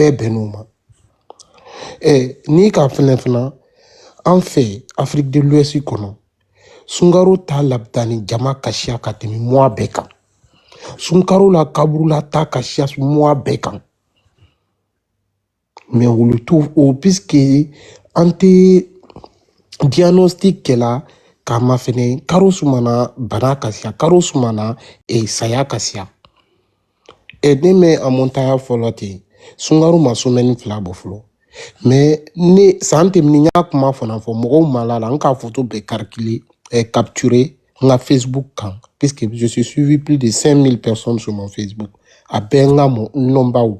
bɛɛ bɛnn'o ma n'i k'a fana an fɛ Afrique de l'Ouest kɔnɔ Sunkaro ta labdani jama kasiya ka tɛmɛ mois bɛɛ kan Sunkaro la kaburula ta kasiya mois bɛɛ kan mais wulu t'o puisque an tɛ diagnostic kɛla k'a ma fɛnɛ karo sumana bana kasiya karo sumana saya kasiya ne mɛ a montaya fɔlɔ ten Sunkaro ma semaine 2 bɔ fɔlɔ mais ne san tɛmɛnen n y'a kuma fana fɔ mɔgɔw ma la n k'a photo bɛɛ capturer n Facebook kan puisque je suis suivi plus de 5000 personnes sur mon Facebook a bɛɛ n ka nɔnbaw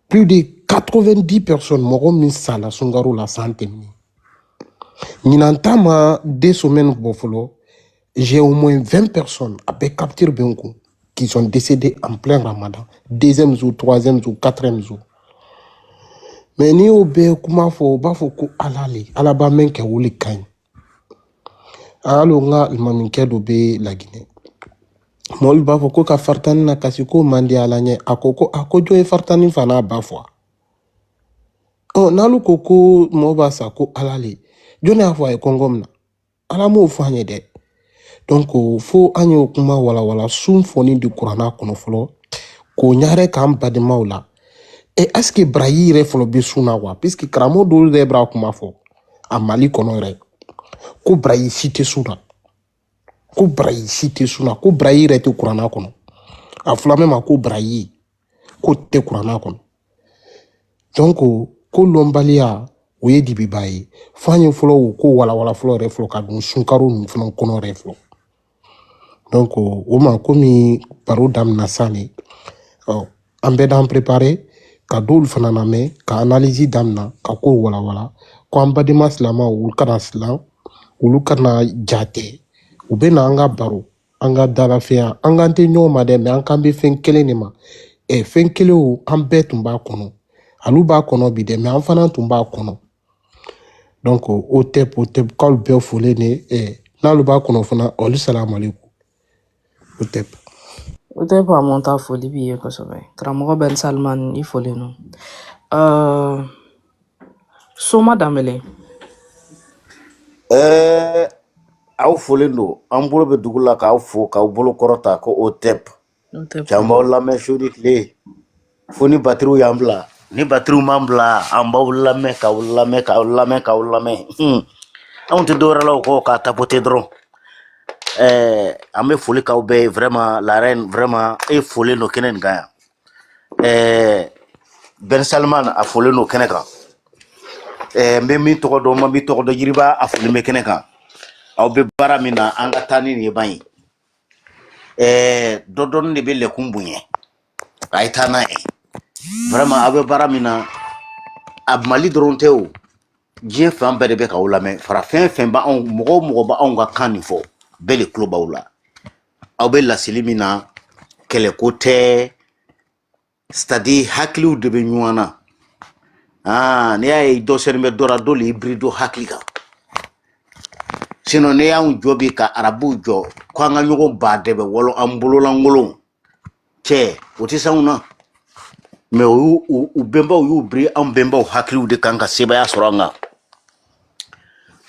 plus de 90 personnes mɔgɔ min sala Sunkaro la san tɛmɛnen ɲinan ta ma 2 semaines bɔ fɔlɔ j'ai au moins 20 personnes a bɛɛ capture bɛ n kun qui sont décédés en plein Ramadan 2e jour 3e jour 4e jour mais n'i y'o bɛɛ kuma fɔ o b'a fɔ ko ala b'a mɛn kɛ wuli ka ɲi hali n ka alimamikɛ dɔ bɛ Laginɛ mɔlu b'a fɔ ko ka faritani na kasi ko man di ala ɲɛ a ko jɔn ye faritani fana ba fɔ n'alu ko mɔgɔ b'a sa ko ala le jɔn y'a fɔ a ye kɔngɔ min na ala m'o fɔ an ye dɛ donc fo an y'o kuma walawala sun fɔni di kuranna kɔnɔ fɔlɔ k'o ɲare k'an badenmaw la est-ce que Brayi yɛrɛ fɔlɔ bɛ sun na wa puisque karamɔgɔ dɔw yɛrɛ b'a kuma fɔ a Mali kɔnɔ yɛrɛ ko Brayi si tɛ sun na ko Brayi si tɛ sun na ko Brayi yɛrɛ tɛ kuranna kɔnɔ a fɔla même ma ko Brayi ko tɛ kuranna kɔnɔ donc ko lɔnbaliya o ye dibiba ye fo an ye fɔlɔ o ko walawala fɔlɔ yɛrɛ fɔlɔ ka don Sunkaro ninnu fana kɔnɔ yɛrɛ fɔlɔ donc o ma komi baro daminɛ san de an bɛɛ d'an préparer ka dɔw fana lamɛn ka analyse daminɛ ka ko walawala ko an badenma silamɛw olu kana silan olu kana jate u bɛ na an ka baro an ka dalafɛya an k'an tɛ ɲɔgɔn ma dɛ mais an k'an bɛ fɛn kelen de ma fɛn kelenw an bɛɛ tun b'a kɔnɔ alu b'a kɔnɔ bi dɛ mais an fana tun b'a kɔnɔ donc o tɛ k'alu bɛɛ folen ne n'alu b'a kɔnɔ fana olu salamu aleykum o tɛ pa monta foli b'i ye kosɛbɛ karamɔgɔ Ben Salman i folen no Soma Dambele aw folen don an bolo bɛ dugu la k'aw fo k'aw bolo kɔrɔta ko o tɛp can b'aw lamɛn su ni tile fo ni batiriw y'an bila ni batiriw m'an bila an b'aw lamɛn k'aw lamɛn anw tɛ dɔwɛrɛ la o kɔ k'a tapoter dɔrɔn an bɛ foli k'aw bɛɛ vraiment la reine vraiment e folen don kɛnɛ nin kan yan Ben Salman a folen don kɛnɛ kan n bɛ min tɔgɔ dɔn ma min tɔgɔ dɔn Yiriba a folen bɛ kɛnɛ kan aw bɛ baara min na an ka taa ni nin ye ban ye dɔ dɔɔni de bɛ lɛkun bonya a ye taa n'a ye vraiment aw bɛ baara min na a Mali dɔrɔn tɛ o diɲɛ fan bɛɛ de bɛ k'aw lamɛn farafɛn fɛn b'anw mɔgɔ o mɔgɔ b'anw ka kan nin fɔ bɛɛ de tulo b'aw la aw bɛ laseli min na kɛlɛko tɛ c'est à dire hakiliw de bɛ ɲɔgɔn na n'i y'a ye dɔ sɛni bɛ dɔ la dɔ le y'i biri dɔ hakili kan sinon ne y'anw jɔ bi ka arabuw jɔ ko an ka ɲɔgɔn baadɛbɛ wɔlɔ an bololankolon cɛ o tɛ s'anw na mais u bɛnbaw y'u biri an bɛnbaw hakiliw de kan ka sebaya sɔrɔ an kan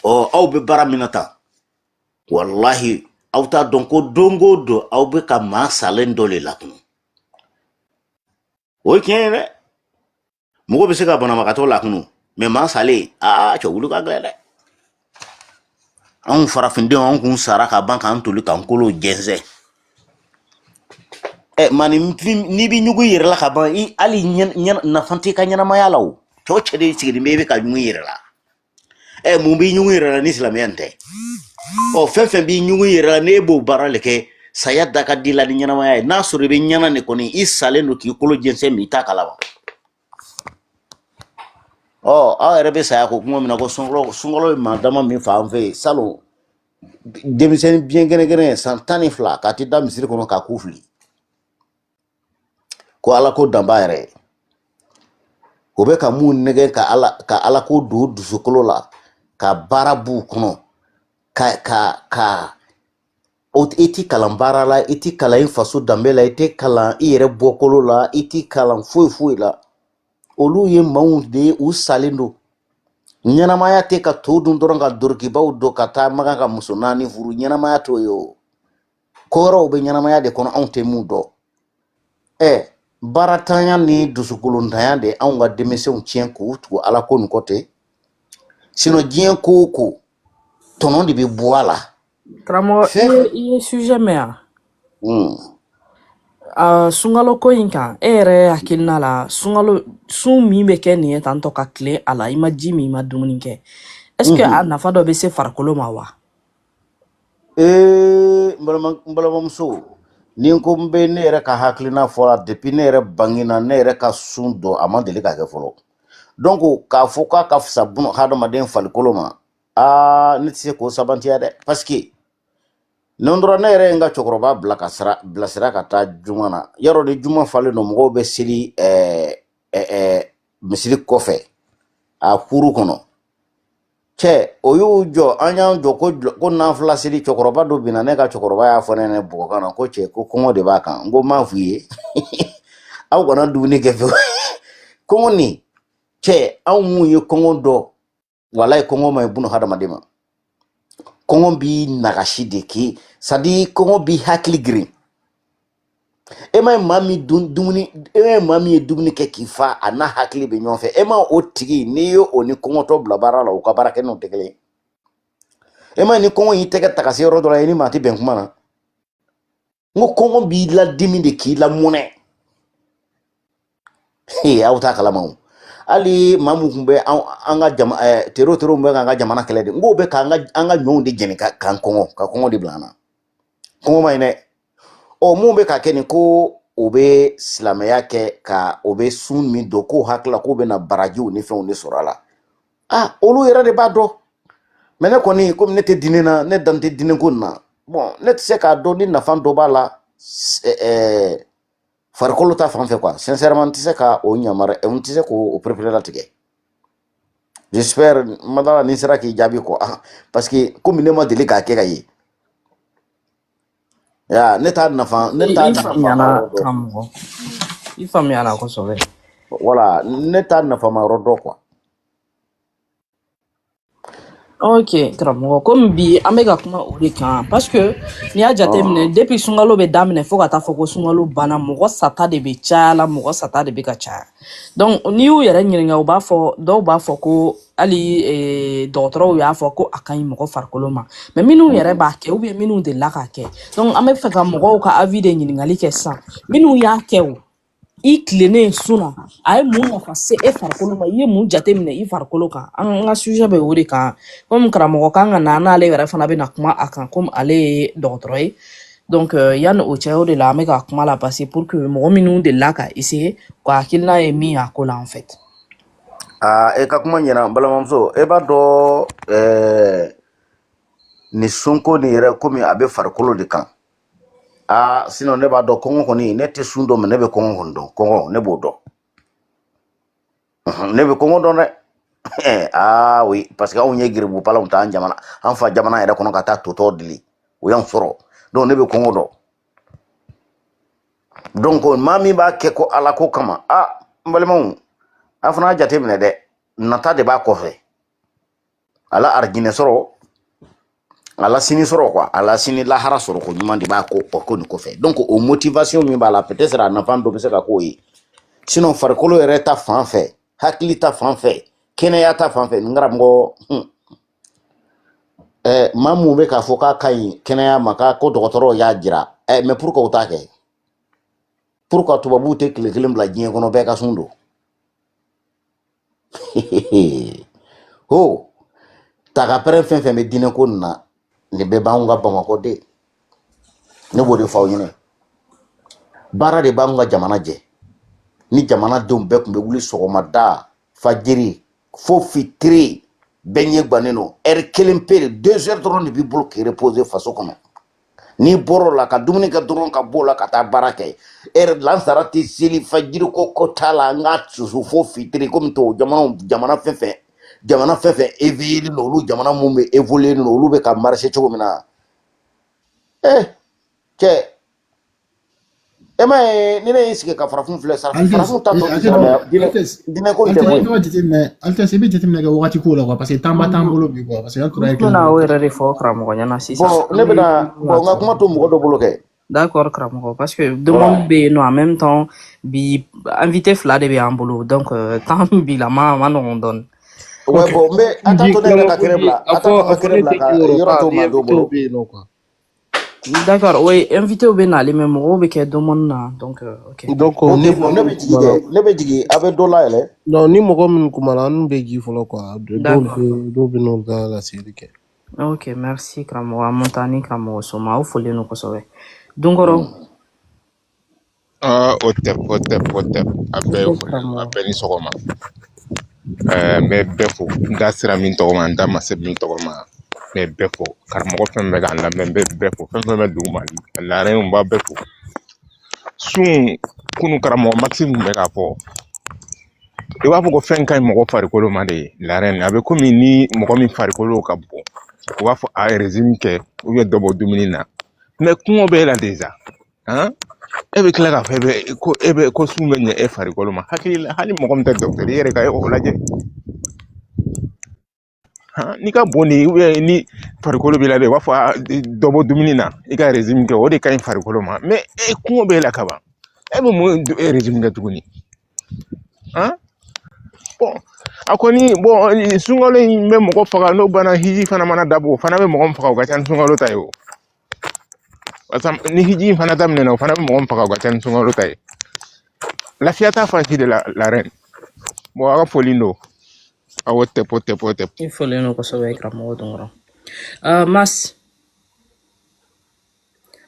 aw bɛ baara min na tan wallahi aw t'a dɔn ko don o don aw bɛ ka maa salen dɔ le lakunu o ye tiɲɛ ye dɛ mɔgɔ bɛ se ka banabagatɔ lakunu mais maa salen cɛ wuli ka gɛlɛn dɛ anw farafindenw an kun sara ka ban k'an toli k'an kolo jɛnsɛn mani n'i bɛ ɲugun i yɛrɛ la ka ban hali nafa t'i ka ɲɛnamaya la o cɛ o cɛ de sigilen bɛ i bɛ ka ɲugun i yɛrɛ la mun b'i ɲugun i yɛrɛ la ni silamɛya nin tɛ fɛn fɛn b'i ɲugun i yɛrɛ la n'e b'o baara le kɛ saya da ka di la ni ɲɛnamaya ye n'a sɔrɔ i bɛ ɲɛna de kɔni i salen don k'i kolo jɛnsɛn mais i t'a kalama aw yɛrɛ bɛ saya ko kuma min na ko sunkalo ye maa dama min fɔ an fɛ yen salon denmisɛnnin biɲɛ gɛnɛgɛnɛ san 12 k'a tɛ da misiri kɔnɔ k'a k'u fili ko ala ko dan b'a yɛrɛ ye o bɛ ka mun nɛgɛ ka ala ko don dusukolo la ka baara b'u kɔnɔ ka i ti kalan baara la i ti kalan i faso danbe la i tɛ kalan i yɛrɛ bɔkolo la i ti kalan foyi la olu ye maaw de u salen don ɲɛnamaya tɛ ka to dun dɔrɔn ka dorokibaw don ka taa magan ka muso 4 furu ɲɛnamaya t'o ye o kɔrɔw bɛ ɲɛnamaya de kɔnɔ anw tɛ mun dɔn baaratanya ni dusukolontanya de anw ka denmisɛnw tiɲɛ k'u tugu ala ko nin kɔ tɛ sinon diɲɛ ko o ko tɔnɔ de bɛ bɔ a la karamɔgɔ i ye sujet mɛn yan sunkalo ko in kan e yɛrɛ hakilina la sunkalo sun min bɛ kɛ nin ye tantɔ ka tilen a la i ma ji min i ma dumuni kɛ est-ce que a nafa dɔ bɛ se farikolo ma wa n balimamuso ni ko n bɛ ne yɛrɛ ka hakilina fɔla depuis ne yɛrɛ bangena ne yɛrɛ ka sun dɔ a ma deli ka kɛ fɔlɔ donc k'a fɔ k'a ka fisa buna hadamaden farikolo ma ne tɛ se k'o sabantiya dɛ parce que nin dɔrɔn ne yɛrɛ ye n ka cɛkɔrɔba bilasira ka taa juma na yarɔ ni juma falen don mɔgɔw bɛ seli misiri kɔfɛ a kuru kɔnɔ cɛ o y'u jɔ an y'an jɔ ko nafila seli cɛkɔrɔba dɔ bina ne ka cɛkɔrɔba y'a fɔ ne bɔgɔkan na ko cɛ ko kɔngɔ de b'a kan n ko m'a f'i ye aw kana dumuni kɛ fɛ kɔngɔ nin cɛ anw mun ye kɔngɔ dɔ walayi kɔngɔ ma ɲi buna hadamaden ma kɔngɔ b'i nagasi de k'i sadi kɔngɔ b'i hakili girin e ma ye maa min ye dumuni kɛ k'i fa a n'a hakili bɛ ɲɔgɔn fɛ e ma o tigi n'i ye o ni kɔngɔtɔ bila baara la u ka baara kɛ n'o tɛ kelen e ma ye ni kɔngɔ y'i tɛgɛ ta ka se yɔrɔ dɔ la i ni maa tɛ bɛn kuma na n ko kɔngɔ b'i ladimi de k'i lamɔnɛ aw t'a kalama o hali maa mun tun bɛ an ka teriw bɛ k'an ka jamana kɛlɛ de n k'o bɛ k'an ka ɲɔnw de jɛni k'an kɔngɔ ka kɔngɔ de bila an na kɔngɔ ma ɲi dɛ mun bɛ ka kɛ nin ko o bɛ silamɛya kɛ ka o bɛ sun min don k'o hakilila k'o bɛ na barajiw ni fɛnw de sɔrɔ a la olu yɛrɛ de b'a dɔn mɛ ne kɔni komi ne tɛ diinɛ na ne dan tɛ diinɛ ko nin na bon ne tɛ se k'a dɔn ni nafa dɔ b'a la farikolo ta fan fɛ quoi sincèrement n tɛ se ka o yamaruya n tɛ se k'o perepere latigɛ j'espère madala ni sera k'i jaabi quoi parce que komi ne ma deli k'a kɛ ka ye ne t'a nafa karamɔgɔ i faamuyala kosɛbɛ voilà ne t'a nafama yɔrɔ dɔn quoi ok karamɔgɔ komi bi an bɛ ka kuma o de kan parce que n'i y'a jateminɛ depuis sunkalo bɛ daminɛ fo ka taa fɔ ko sunkalo banna mɔgɔ sata de bɛ caya la mɔgɔ sata de bɛ ka caya donc n'i y'u yɛrɛ ɲininka u b'a fɔ dɔw b'a fɔ ko hali dɔgɔtɔrɔw y'a fɔ ko a ka ɲi mɔgɔ farikolo ma mais minnu yɛrɛ b'a kɛ ou bien minnu delila k'a kɛ donc an bɛ fɛ ka mɔgɔw ka avis de ɲininkali kɛ sisan minnu y'a kɛ o i tilennen sun na a ye mun nafa se e farikolo ma i ye mun jateminɛ i farikolo kan an ka sujet bɛ o de kan komi karamɔgɔ kan ka na n'ale yɛrɛ fana bɛna kuma a kan komi ale ye dɔgɔtɔrɔ ye donc yanni o cɛ o de la an bɛ ka kuma la parce que pour que mɔgɔ minnu delila ka essayer ka hakilina ye min y'a ko la en fait e ka kuma ɲɛna balimamuso e b'a dɔn ni sunko nin yɛrɛ komi a bɛ farikolo de kan sinon ne b'a dɔn kɔngɔ kɔni ne tɛ sun dɔn mais ne bɛ kɔngɔ kɔni dɔn kɔngɔ ne b'o dɔn ne bɛ kɔngɔ dɔn dɛ oui parce que anw ye geribupalanw ta an fa jamana yɛrɛ kɔnɔ ka taa totɔ dili o y'an sɔrɔ donc ne bɛ kɔngɔ dɔn donc maa min b'a kɛ ko ala ko kama n balimaw a fana jate minɛ dɛ nata de b'a kɔfɛ ala arijinɛ sɔrɔ ala sini sɔrɔ quoi ala sini lahara sɔrɔ ko ɲuman de b'a ko nin kɔfɛ donc o motivation min b'a la peut-être a nafa dɔ bɛ se ka k'o ye sinon farikolo yɛrɛ ta fan fɛ hakili ta fan fɛ kɛnɛya ta fan fɛ n karamɔgɔ maa mun bɛ k'a fɔ k'a ka ɲi kɛnɛya ma ko dɔgɔtɔrɔw y'a jira mais pourquoi o t'a kɛ pourquoi tubabuw tɛ tile kelen bila diɲɛ kɔnɔ bɛɛ ka sun don tagapɛrɛn fɛn fɛn bɛ diinɛ ko nin na nin bɛɛ b'anw ka bamakɔ de ne b'o de fɔ aw ɲɛna baara de b'anw ka jamana jɛ ni jamanadenw bɛɛ tun bɛ wuli sɔgɔmada fajiri fo fitiri bɛɛ ɲɛ gannen don heure kelen pe 2 heures dɔrɔn de b'i bolo k'i reposer faso kɔnɔ n'i bɔr'o la ka dumuni kɛ dɔrɔn ka b'o la ka taa baara kɛ heure lansara tɛ seli fajiri ko t'a la an ka susu fo fitiri komi to jamana fɛn fɛn éveillé don olu jamana mun bɛ évoluer don olu bɛ ka marcher cogo min na cɛ e ma ye ni ne y'i sigi ka farafin filɛ sa farafin ta tɔ tɛ dinɛ ko tɛ bɔ Altesse bɛ jateminɛ kɛ wagati ko la quoi parce que temps ba t'an bolo bi quoi parce que an tora na o yɛrɛ de fɔ karamɔgɔ ɲɛna sisan. bon ne bɛna bon n ka kuma to mɔgɔ dɔ bolo kɛ. D'accord karamɔgɔ parce que demande bɛ yen nɔ en même temps bi invité fila de bɛ an bolo donc temps bi la ma nɔgɔn dɔɔni. Ouais bon mais attends ne yɛrɛ ka kɛnɛ bila attends ka kɛnɛ bila ka yɔrɔ to maa dɔ bolo. D'accord, oui, invité au Benali, mais moi, je vais demander donc, ok. Donc, ne bɛ jigin a bɛ dɔ la yɛlɛ. Non, ni mɔgɔ min kumana an bɛ ji fɔlɔ quoi. Dɔw bɛ n'o ka laseli kɛ. Ok, merci karamɔgɔ Montani karamɔgɔ Soma, aw folen no kosɛbɛ. Donkɔrɔ. O tɛ a bɛɛ ni sɔgɔma. N bɛ bɛɛ fo n da sera min tɔgɔ ma n da ma se min tɔgɔ ma n bɛ bɛɛ fo karamɔgɔ fɛn bɛ k'an lamɛn n bɛ bɛɛ fo fɛn bɛ dugu ma laarɛnw n b'a bɛɛ fo sun kunun karamɔgɔ Maxime bɛ k'a fɔ i b'a fɔ ko fɛn ka ɲi mɔgɔ farikolo ma de ye laarɛn a bɛ komi ni mɔgɔ min farikolo ka bon u b'a fɔ a ye régime kɛ dɔ bɔ dumuni na mais kɔngɔ bɛ e la déjà e bɛ tila k'a fɔ ko sun bɛ ɲɛ e farikolo ma hakili la hali mɔgɔ min tɛ docteur i yɛrɛ ka o lajɛ n'i ka bon de ni farikolo b'i la de u b'a fɔ dɔ bɔ dumuni na i ka régime kɛ o de ka ɲi farikolo ma mais kɔngɔ b'e la ka ban e bɛ mun régime kɛ tuguni bon a kɔni bon sunkalo in bɛ mɔgɔ faga n'o banna hiji fana mana dabɔ o fana bɛ mɔgɔ faga o ka ca ni sunkalo ta ye o ni hiji fana daminɛna o fana bɛ mɔgɔ faga o ka ca ni sunkalo ta ye lafiya t'a fan si de la reine bon a ka foli don awo tɛpɔ i folen no kosɛbɛ karamɔgɔ Donkɔrɔ.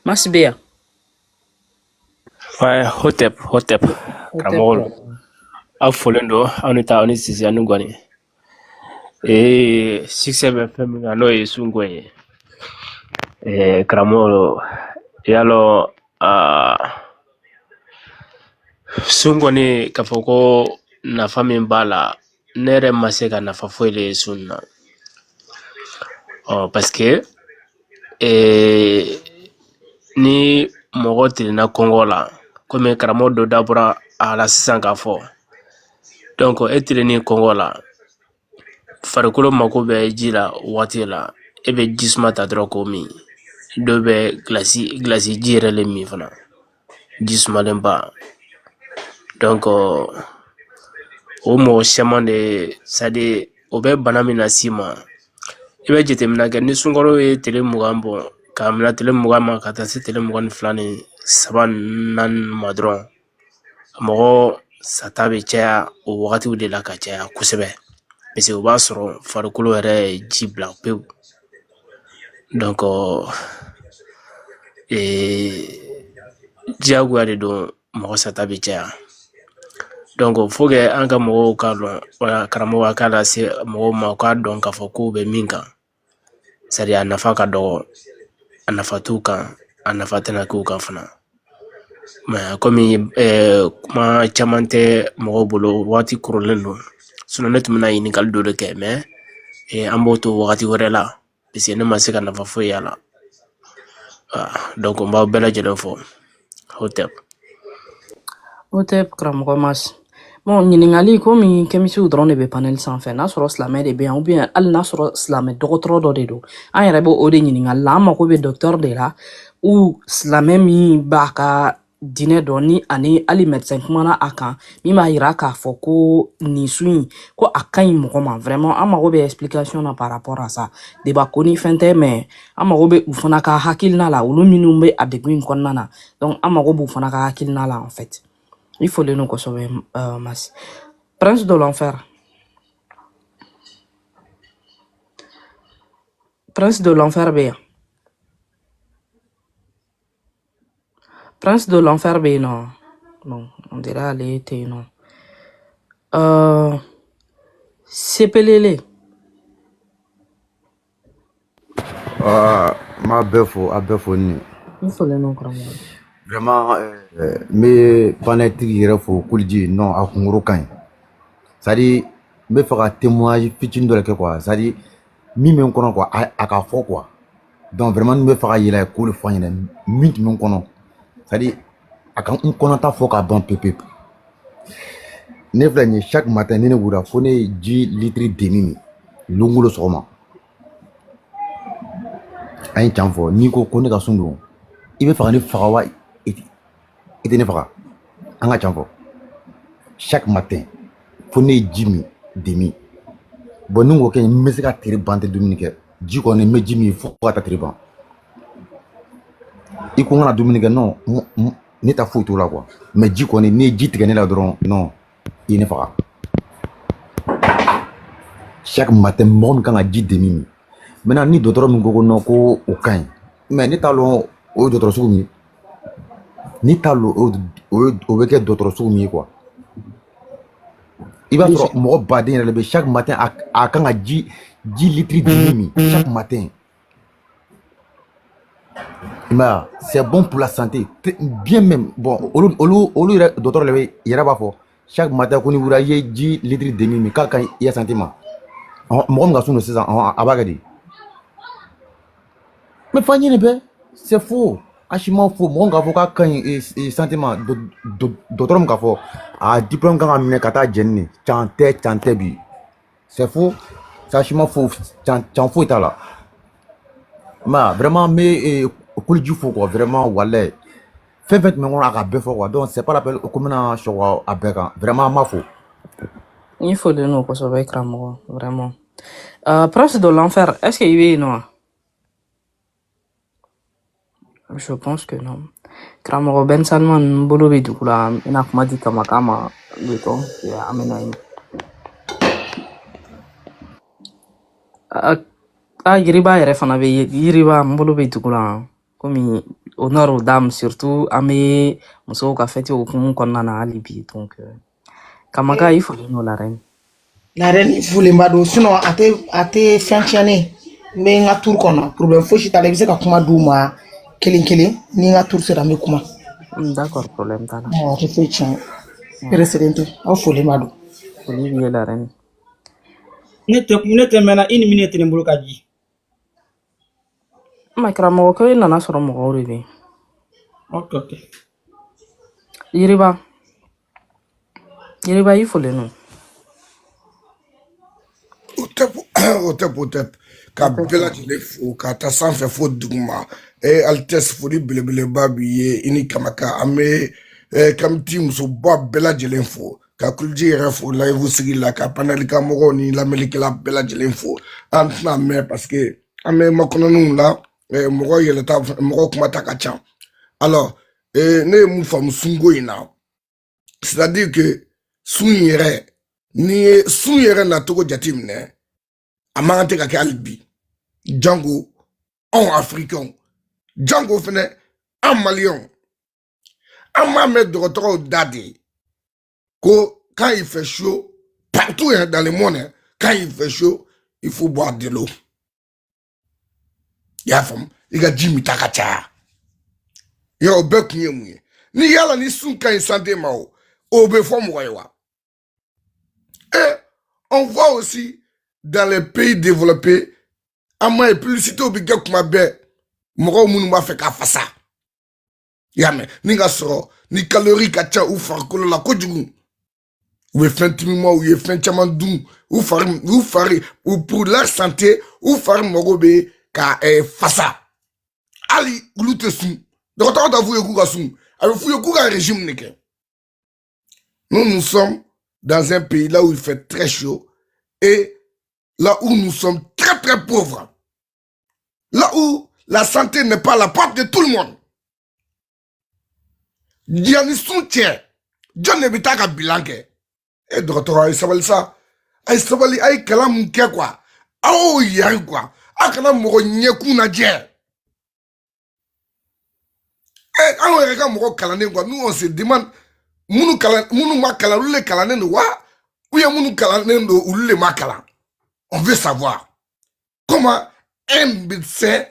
Mas bɛ yan. Ouais, hotep karamɔgɔ aw folen don aw ni ta aw ni sisi ani gɔni succès bɛ fɛn min kan n'o ye sunko ye karamɔgɔ yalɔ sun kɔni k'a fɔ ko nafa min b'a la ne yɛrɛ ma se ka nafa foyi de ye sun na parce que ni mɔgɔ tilenna kɔngɔ la komi karamɔgɔ dɔ dabɔra a la sisan k'a fɔ donc e tilennen kɔngɔ la farikolo mako bɛ ji la waati la e bɛ ji suma ta dɔrɔn k'o min dɔw bɛ gilasi ji yɛrɛ le min fana ji sumalen ba donc o mɔgɔ caman de c'est-à-dire o bɛ bana min na s'i ma i bɛ jateminɛ kɛ ni sunkalo ye tile 20 bɔ k'a minɛ tile 20 ma ka taa se tile 22 ni 3 4 ma dɔrɔn mɔgɔ sata bɛ caya o wagatiw de la ka caya kosɛbɛ parce que o b'a sɔrɔ farikolo yɛrɛ ye ji bila pewu donc diyagoya de don mɔgɔ sata bɛ caya donc faut que an ka mɔgɔw k'a dɔn wala karamɔgɔ k'a lase mɔgɔw ma k'a dɔn k'a fɔ k'u bɛ min kan c'est-à-dire a nafa ka dɔgɔ a nafa t'u kan a nafa tɛna k'u kan fana mais komi kuma caman tɛ mɔgɔw bolo waati kɔrɔlen don sinon ne tun bɛna ɲininkali dɔ de kɛ mais an b'o to wagati wɛrɛ la parce que ne ma se ka nafa foyi y'a la donc n b'aw bɛɛ lajɛlen fɔ Hotep karamɔgɔ Mas. Bon, ɲininkali komi kɛmisiw dɔrɔn de bɛ panel sanfɛ n'a sɔrɔ silamɛ de bɛ yan ou bien hali n'a sɔrɔ silamɛ dɔgɔtɔrɔ dɔ de don an yɛrɛ bɛ o de ɲininkali la an mako bɛ docteur de la ou silamɛ min b'a ka diinɛ dɔn ni ani hali médecin kumana a kan min b'a yira k'a fɔ ko nin su in ko a ka ɲi mɔgɔ ma vraiment an mako bɛ explication na par rapport à ça débat ko ni fɛn tɛ mais an mako bɛ u fana ka hakilina la olu minnu bɛ a degun in kɔnɔna na donc an mako b'u fana ka hakilina la en fait. Il faut le nom Mas. Prince de l'enfer. Prince de l'enfer B. Prince de l'enfer B, non. Bon, on dirait aller était non. Sepelele. Ma bɛɛ ni. Il faut le nom Vraiment n bɛ panɛtigi yɛrɛ fo Kuliji non a kunkoro ka ɲi c'est à dire n bɛ fɛ ka témoignage fitinin dɔ de kɛ quoi c'est à dire min bɛ n kɔnɔ quoi a ka fɔ quoi Donc vraiment nous me fera yela ko le foyer mint mon kono. C'est-à-dire a kan un kono ta fo ka ban pépé. Ne vla chaque matin ne wura fo ne 10 litres demi lungulo soma. Ayin chanfo ni ko ne ka sundu. Ibe fa ne faga wa ite ne faga. Anga chanfo. Chaque matin fo ne Jimmy demi. Bon nous ko me se ka tire bande dominique. Ji ko ne me Jimmy fo ka ta tire ban. I ko ngana dominique non ne ta photo là quoi. Mais ji ko ne ji tigane la dron non. Il ne fera. Chaque matin, mon quand a dit demi. Maintenant, ni d'autres nous gogo ko aucun. Mais ni talon au d'autres soumis. Ni talon au bec d'autres soumis quoi. Il va faire mon badin chaque matin à quand a dit 10 litres demi chaque matin. Mais c'est bon pour la santé. Bien même. Bon, au lieu d'autres lever, il y a pas fort. Chaque matin, quand vous voyez 10 litres demi, mais quand il y a sentiment, moi, je suis c'est ça, à Bagadi. Mais Fanny Nebe, c'est faux. Achiment faux. Moi, je suis quand il y a sentiment, d'autres gens font, à diplôme quand on a kata jenny, chante bi. C'est faux. C'est achiment faux. Chant faux est là. Mais vraiment, mais, cool du faux quoi, vraiment, wallah. Fait mais on a bien fort quoi. Donc c'est pas l'appel comme on show à Beka. Vraiment ma faux. Il faut de nous pour sauver Kramo, vraiment. Prince de l'enfer, est-ce qu'il y a non? Je pense que non. Kramo Ben Salman Bolobi du coup là, il a dit Kamakama de temps, il a amené. Yiriba yɛrɛ fana bɛ Yiriba Bolobi du coup là, comme honneur aux dames surtout, à mes musow ka fête au kun kɔnɔna na hali bi donc Kamaka il faut de nous la reine. La reine voulait do sinon a tɛ fɛn tiɲɛnen n bɛ n ka tour kɔnɔ problème fosi t'a la i bɛ se ka kuma d'u ma kelen kelen ni n ka tour sera n bɛ kuma. D'accord, problème t'a la. A tɛ foyi tiɲɛ président aw foli ma do. Foli b'i ye la reine. Ne tɛ mɛnna i ni min tɛ ne bolo ka di. Ma karamɔgɔ ko i nana sɔrɔ mɔgɔw de bɛ yen. Ok. Yiriba i foli no. Otep ka bɛɛ lajɛlen fo ka taa sanfɛ fo duguma Altesse foli belebeleba b'i ye i ni Kamaka an bɛ kamiti musoba bɛɛ lajɛlen fo ka Kuliji yɛrɛ fo live sigi la ka panelika mɔgɔw ni lamɛnnikɛla bɛɛ lajɛlen fo an tɛna mɛn parce que an bɛ makɔnɔniw la mɔgɔ yɛlɛta mɔgɔ kuma ta ka ca alors ne ye mun faamu sunko in na c'est-à-dire que sun yɛrɛ ni ye sun yɛrɛ nacogo jateminɛ a man kan tɛ ka kɛ hali bi jango anw africains jango fɛnɛ an maliyɛnw an b'a mɛn dɔgɔtɔrɔw da de ko quand il fait chaud partout dans le monde quand il fait chaud il faut boire de l'eau i y'a faamu i ka ji min ta ka caya yɔrɔ o bɛɛ kun ye mun ye ni yala ni sun ka ɲi santé ma o bɛ fɔ mɔgɔ ye wa et on voit aussi dans les pays développés an ma ye publicité bi kɛ kuma bɛɛ mɔgɔw minnu b'a fɛ ka fasa i y'a mɛn ni ka sɔrɔ ni calorie ka ca u farikolo la kojugu u bɛ fɛn timimaw u ye fɛn caman dun u fari pour leur santé u fari mago bɛ ka fasa hali olu tɛ sun dɔgɔtɔrɔ t'a f'u ye k'u ka sun a bɛ f'u ye k'u ka régime de kɛ nous sommes dans un pays là où il fait très chaud et là où nous sommes très très pauvres là où la santé n'est pas à la porte de tout le monde yanni sun cɛ jɔn de bɛ taa ka bilan kɛ dɔgɔtɔrɔ a ye sabali sa a ye sabali a ye kalan mun kɛ quoi aw yari quoi a kana mɔgɔ ɲɛkun lajɛ anw yɛrɛ ka mɔgɔ kalannen quoi nous on se demande minnu ma kalan olu le kalannen don wa ou bien minnu kalannen don olu le ma kalan on veut savoir comment un médecin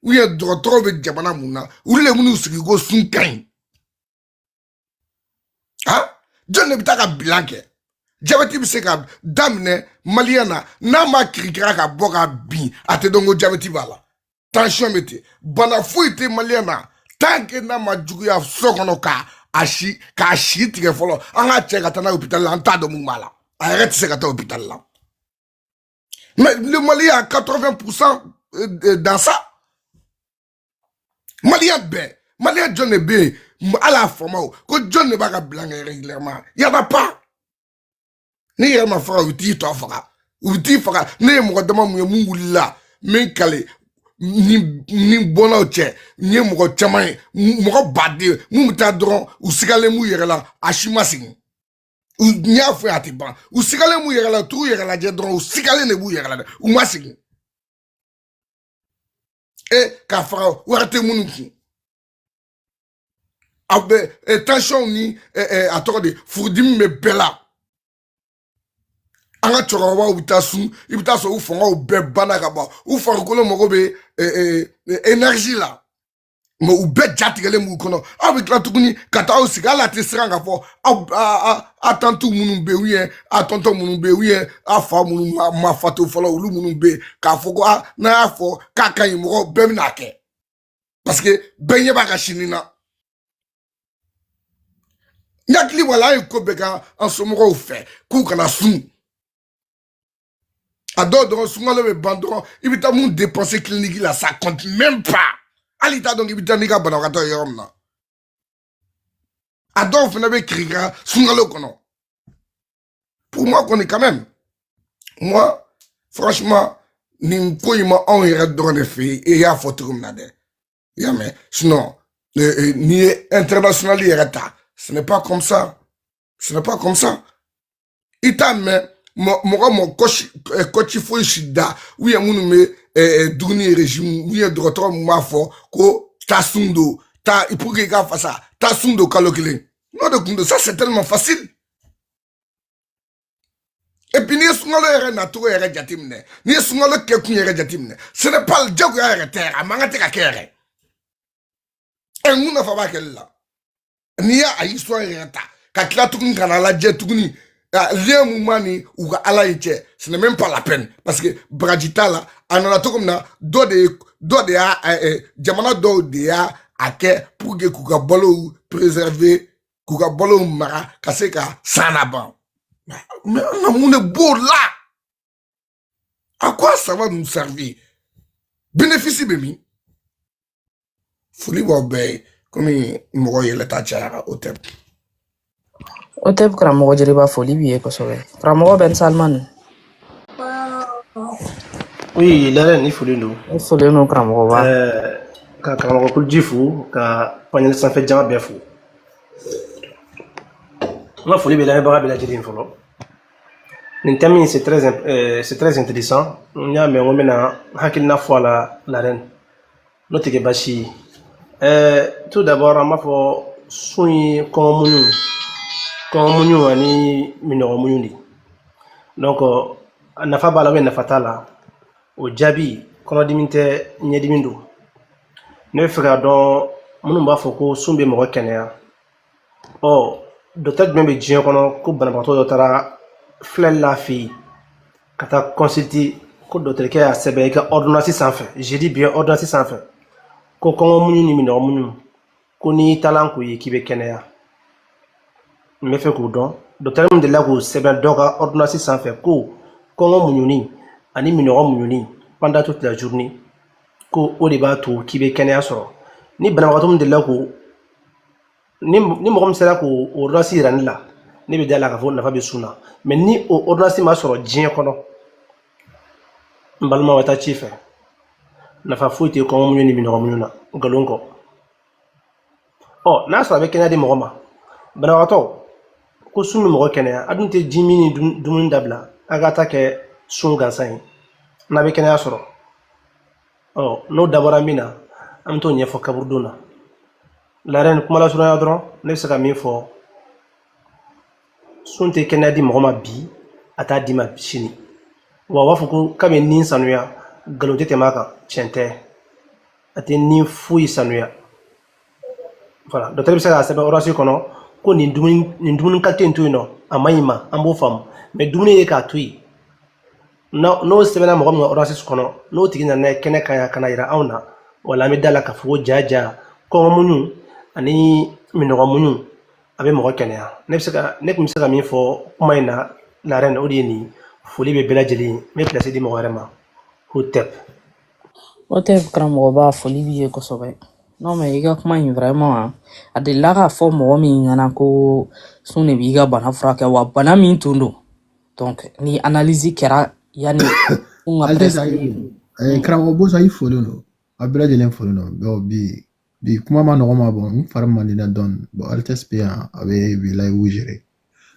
ou bien dɔgɔtɔrɔ bɛ jamana mun na olu le minnu sigi ko sun ka ɲi jɔn de bɛ taa ka bilan kɛ jabɛti bɛ se ka daminɛ maliyɛn na n'a ma kirikira ka bɔ ka bin a tɛ dɔn ko jabɛti b'a la tension mete bana foyi te malien na tant que na ma juguya so kono ka ashi tige folo anga cheka tana hôpital la anta do mumala arrête c'est kata hôpital là mais le Mali a 80% dans ça malien John B à la forme que John ne va pas blanc régulièrement il y en a pas ni ya ma fara uti to fara ne mo dama mu wula men kale ni bona che ni mo chama mo bade mu ta dron usigale mu yere la ashima sing nya fo atiba usigale mu yere la tu yere la je dron usigale ne bu yere la u masing e ka fara warte munuki abe tension ni attendez furdim me bela anga chorowa ubita so ufonga ube bana kaba ufarikolo moko be énergie la mo ube jatigele mu kono abikla tukuni kata osigala tisiranga fo atantu munu be wiye atonto munu be wiye afa munu mafato folo ulu munu be ka foko na afo kaka yimo be minake parce que benye ba kashinina nyakli wala ko bega en ce moment fait ku kana sun Adore souvent le bandron, il va moun dépenser clinique là, ça compte même pas. Alita donc il va nika banakato yom na. Adore fenabe kriga souvent le kono. Pour moi qu'on est quand même. Moi franchement ni ko ima on ira dans les filles et ya photo comme nade. Ya mais sinon ni international irata. Ce n'est pas comme ça. Ce n'est pas comme ça. Ita mais mon coach faut shida oui amunu me duni régime oui droit ma fo ko tasundo ta pour que gars fasse ça tasundo kalokile non de ça c'est tellement facile et puis ni sungalo ere na to ere jatimne ni sungalo ke kun ere jatimne ce n'est pas le dieu qui ere terre amanga te ka kere et muna fa ba kella ni ya aiswa ere ta ka kila tukun kana la je tukuni les moumani ou ala iche ce n'est même pas la peine parce que Bradjita là anana to comme na do de a jamana do de a ake pour que kuka bolo préserver kuka bolo mara kaseka sanaban mais on est beau là à quoi ça va nous servir bénéficie bemi fuli bobe comme mo yele ta chara au temple Oteb Kramogo Jeriba Foli Bie Kosowe. Kramogo Ben Salman. Oui, la reine, il faut le nous. Il faut le nom Kramogo. Quand Kramogo pour Jifu, quand Panel s'en fait déjà bien fou. Moi, Foli Bela Bara Bela Jedin Folo. L'intérêt, c'est très intéressant. On y a, mais on met un Hakilna fois la reine. Notre Gebashi. Tout d'abord, on m'a fait soigner comme nous. Comme nous ani minoro muyundi donc nafa bala we nafa tala o jabi kono diminte nyedimindu ne fera don munu ba foko sumbe mo kenea o docteur membe jien kono ko banabato docteur flel la fi kata consulter ko docteur ke a sebe ke ordonnance sans fait je dis bien ordonnance sans fait ko kono muyuni minoro muyun ko ni talan ko yikibe kenea me fait ko don docteur de la ko seben doka ordonnance sans fait ko kongo munyuni ani minoro munyuni pendant toute la journée ko o de ba to kibe kenya soro ni banawatum de la ko ni mo comme ça ko ordonnance ran la ni be dala ka fo na fa be suna mais ni o ordonnance ma soro jien kono mbalma wata chife na fa fuite kongo munyuni minoro munyuna galonko oh na so avec kenya de moroma banawato ko sunu mo kenya adunte jimini dumun dabla agata ke sun gansan na be kenya soro oh no dabara mina am to nyefo kaburduna la reine kuma la sura dron ne se ka mi fo sunte kenya di mo ma bi ata di ma chini wa wafu ko kame nin sanuya galote te maka chente ate ni fui sanuya voilà docteur bi sa sebe orasi kono ko ni dumun kalte ntu no amayima ambo fam mais dumune ka tui n'o sɛbɛnna mɔgɔ min ka ordonnance kɔnɔ n'o tigi nana n'a ye kɛnɛ kan yan ka na yira anw na wala an bɛ da la k'a fɔ ko jaja kɔngɔmuɲu ani minɔgɔmuɲu a bɛ mɔgɔ kɛnɛya ne kun bɛ se ka min fɔ kuma in na la reine o de ye nin foli bɛ bɛɛ lajɛlen n bɛ place di mɔgɔ wɛrɛ ma Hotep. Hotep karamɔgɔba foli b'i ye kosɛbɛ. Non mais i ka kuma in vraiment a delila k'a fɔ mɔgɔ min ɲɛna ko sun de b'i ka bana furakɛ wa bana min tun don. Donc ni analyse kɛra yani sun ka prescrire. karamɔgɔ Bosa i folen don a bɛɛ lajɛlen folen don donc bi kuma ma nɔgɔ ma bon n fari man di na dɔɔni bon Altesse bɛ yan a bɛ bi live gérer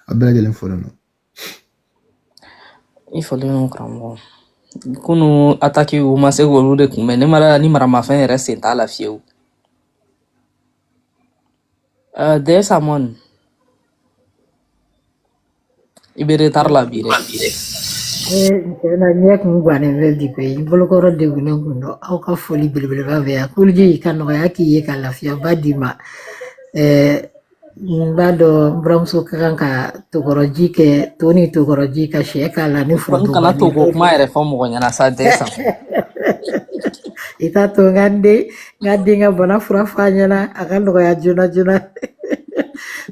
a bɛɛ lajɛlen folen don. I folen don karamɔgɔ. Kunu attaque u ma se k'olu de kunbɛn ni maramafɛn yɛrɛ sen t'a la fiyewu. Des Amon i bɛ retard la bi dɛ. Na ɲɛ kun gannen bɛ bi koyi i bolokɔrɔ degunnen kun don aw ka foli belebeleba bɛ yan kuliji ka nɔgɔya k'i ye ka lafiyaba d'i ma n b'a dɔn n buramuso ka kan ka tokɔrɔji kɛ to ni tokɔrɔji ka sɛ k'a la ni foronto kana to ko kuma yɛrɛ fɔ mɔgɔ ɲɛna sa Des Amon. I t'a to n ka den ka bana fura f'a ɲɛna a ka nɔgɔya joona joona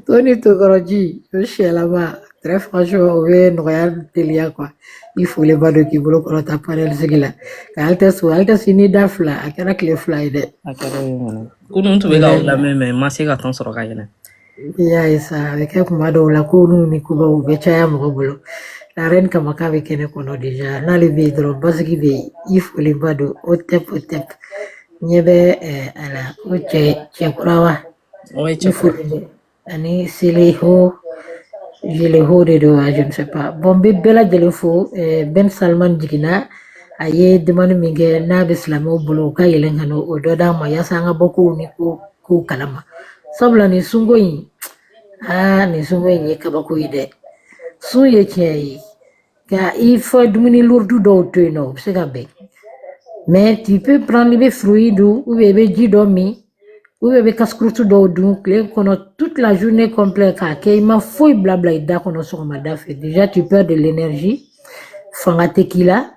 to ni tokɔrɔji o sɛlama très franchement o bɛ nɔgɔya teliya quoi i folenba don k'i bolo kɔrɔta panel sigi la ka Altesse ni da fila a kɛra tile fila ye dɛ. A kɛra yen kɔnɔ. Kunu tun bɛ k'aw lamɛn mais n ma se ka temps sɔrɔ ka yɛlɛ. I y'a ye sa a bɛ kɛ kuma dɔw la ko n'u ni kubaw u bɛ caya mɔgɔ bolo la reine kama k'a bɛ kɛnɛ kɔnɔ déjà n'ale bɛ yen dɔrɔn basigi bɛ yen i folenba don Hotep ɲɛ bɛ a la ko cɛ kura wa i folen don ani Jeleho de don je ne sais pas bon n bɛ bɛɛ lajɛlen fo Ben Salman jiginna a ye demande min kɛ n'a bɛ silamɛw bolo u ka yɛlɛn ka na o dɔ d'an ma yaasa an ka bɔ kow ni kow kalama sabula nin sunko in nin sunko in ye kabako ye dɛ sun ye tiɲɛ ye ka i fɔ dumuni lourd dɔw to yen nɔ o bɛ se ka bɛn mais tu peux prendre i bɛ fruit dun ou bien i bɛ ji dɔ min ou bien i bɛ kasikurutu dɔw dun tile kɔnɔ toute la journée complète k'a kɛ i ma foyi bila i da kɔnɔ sɔgɔmada fɛ déjà tu perds de l'énergie fanga tɛ k'i la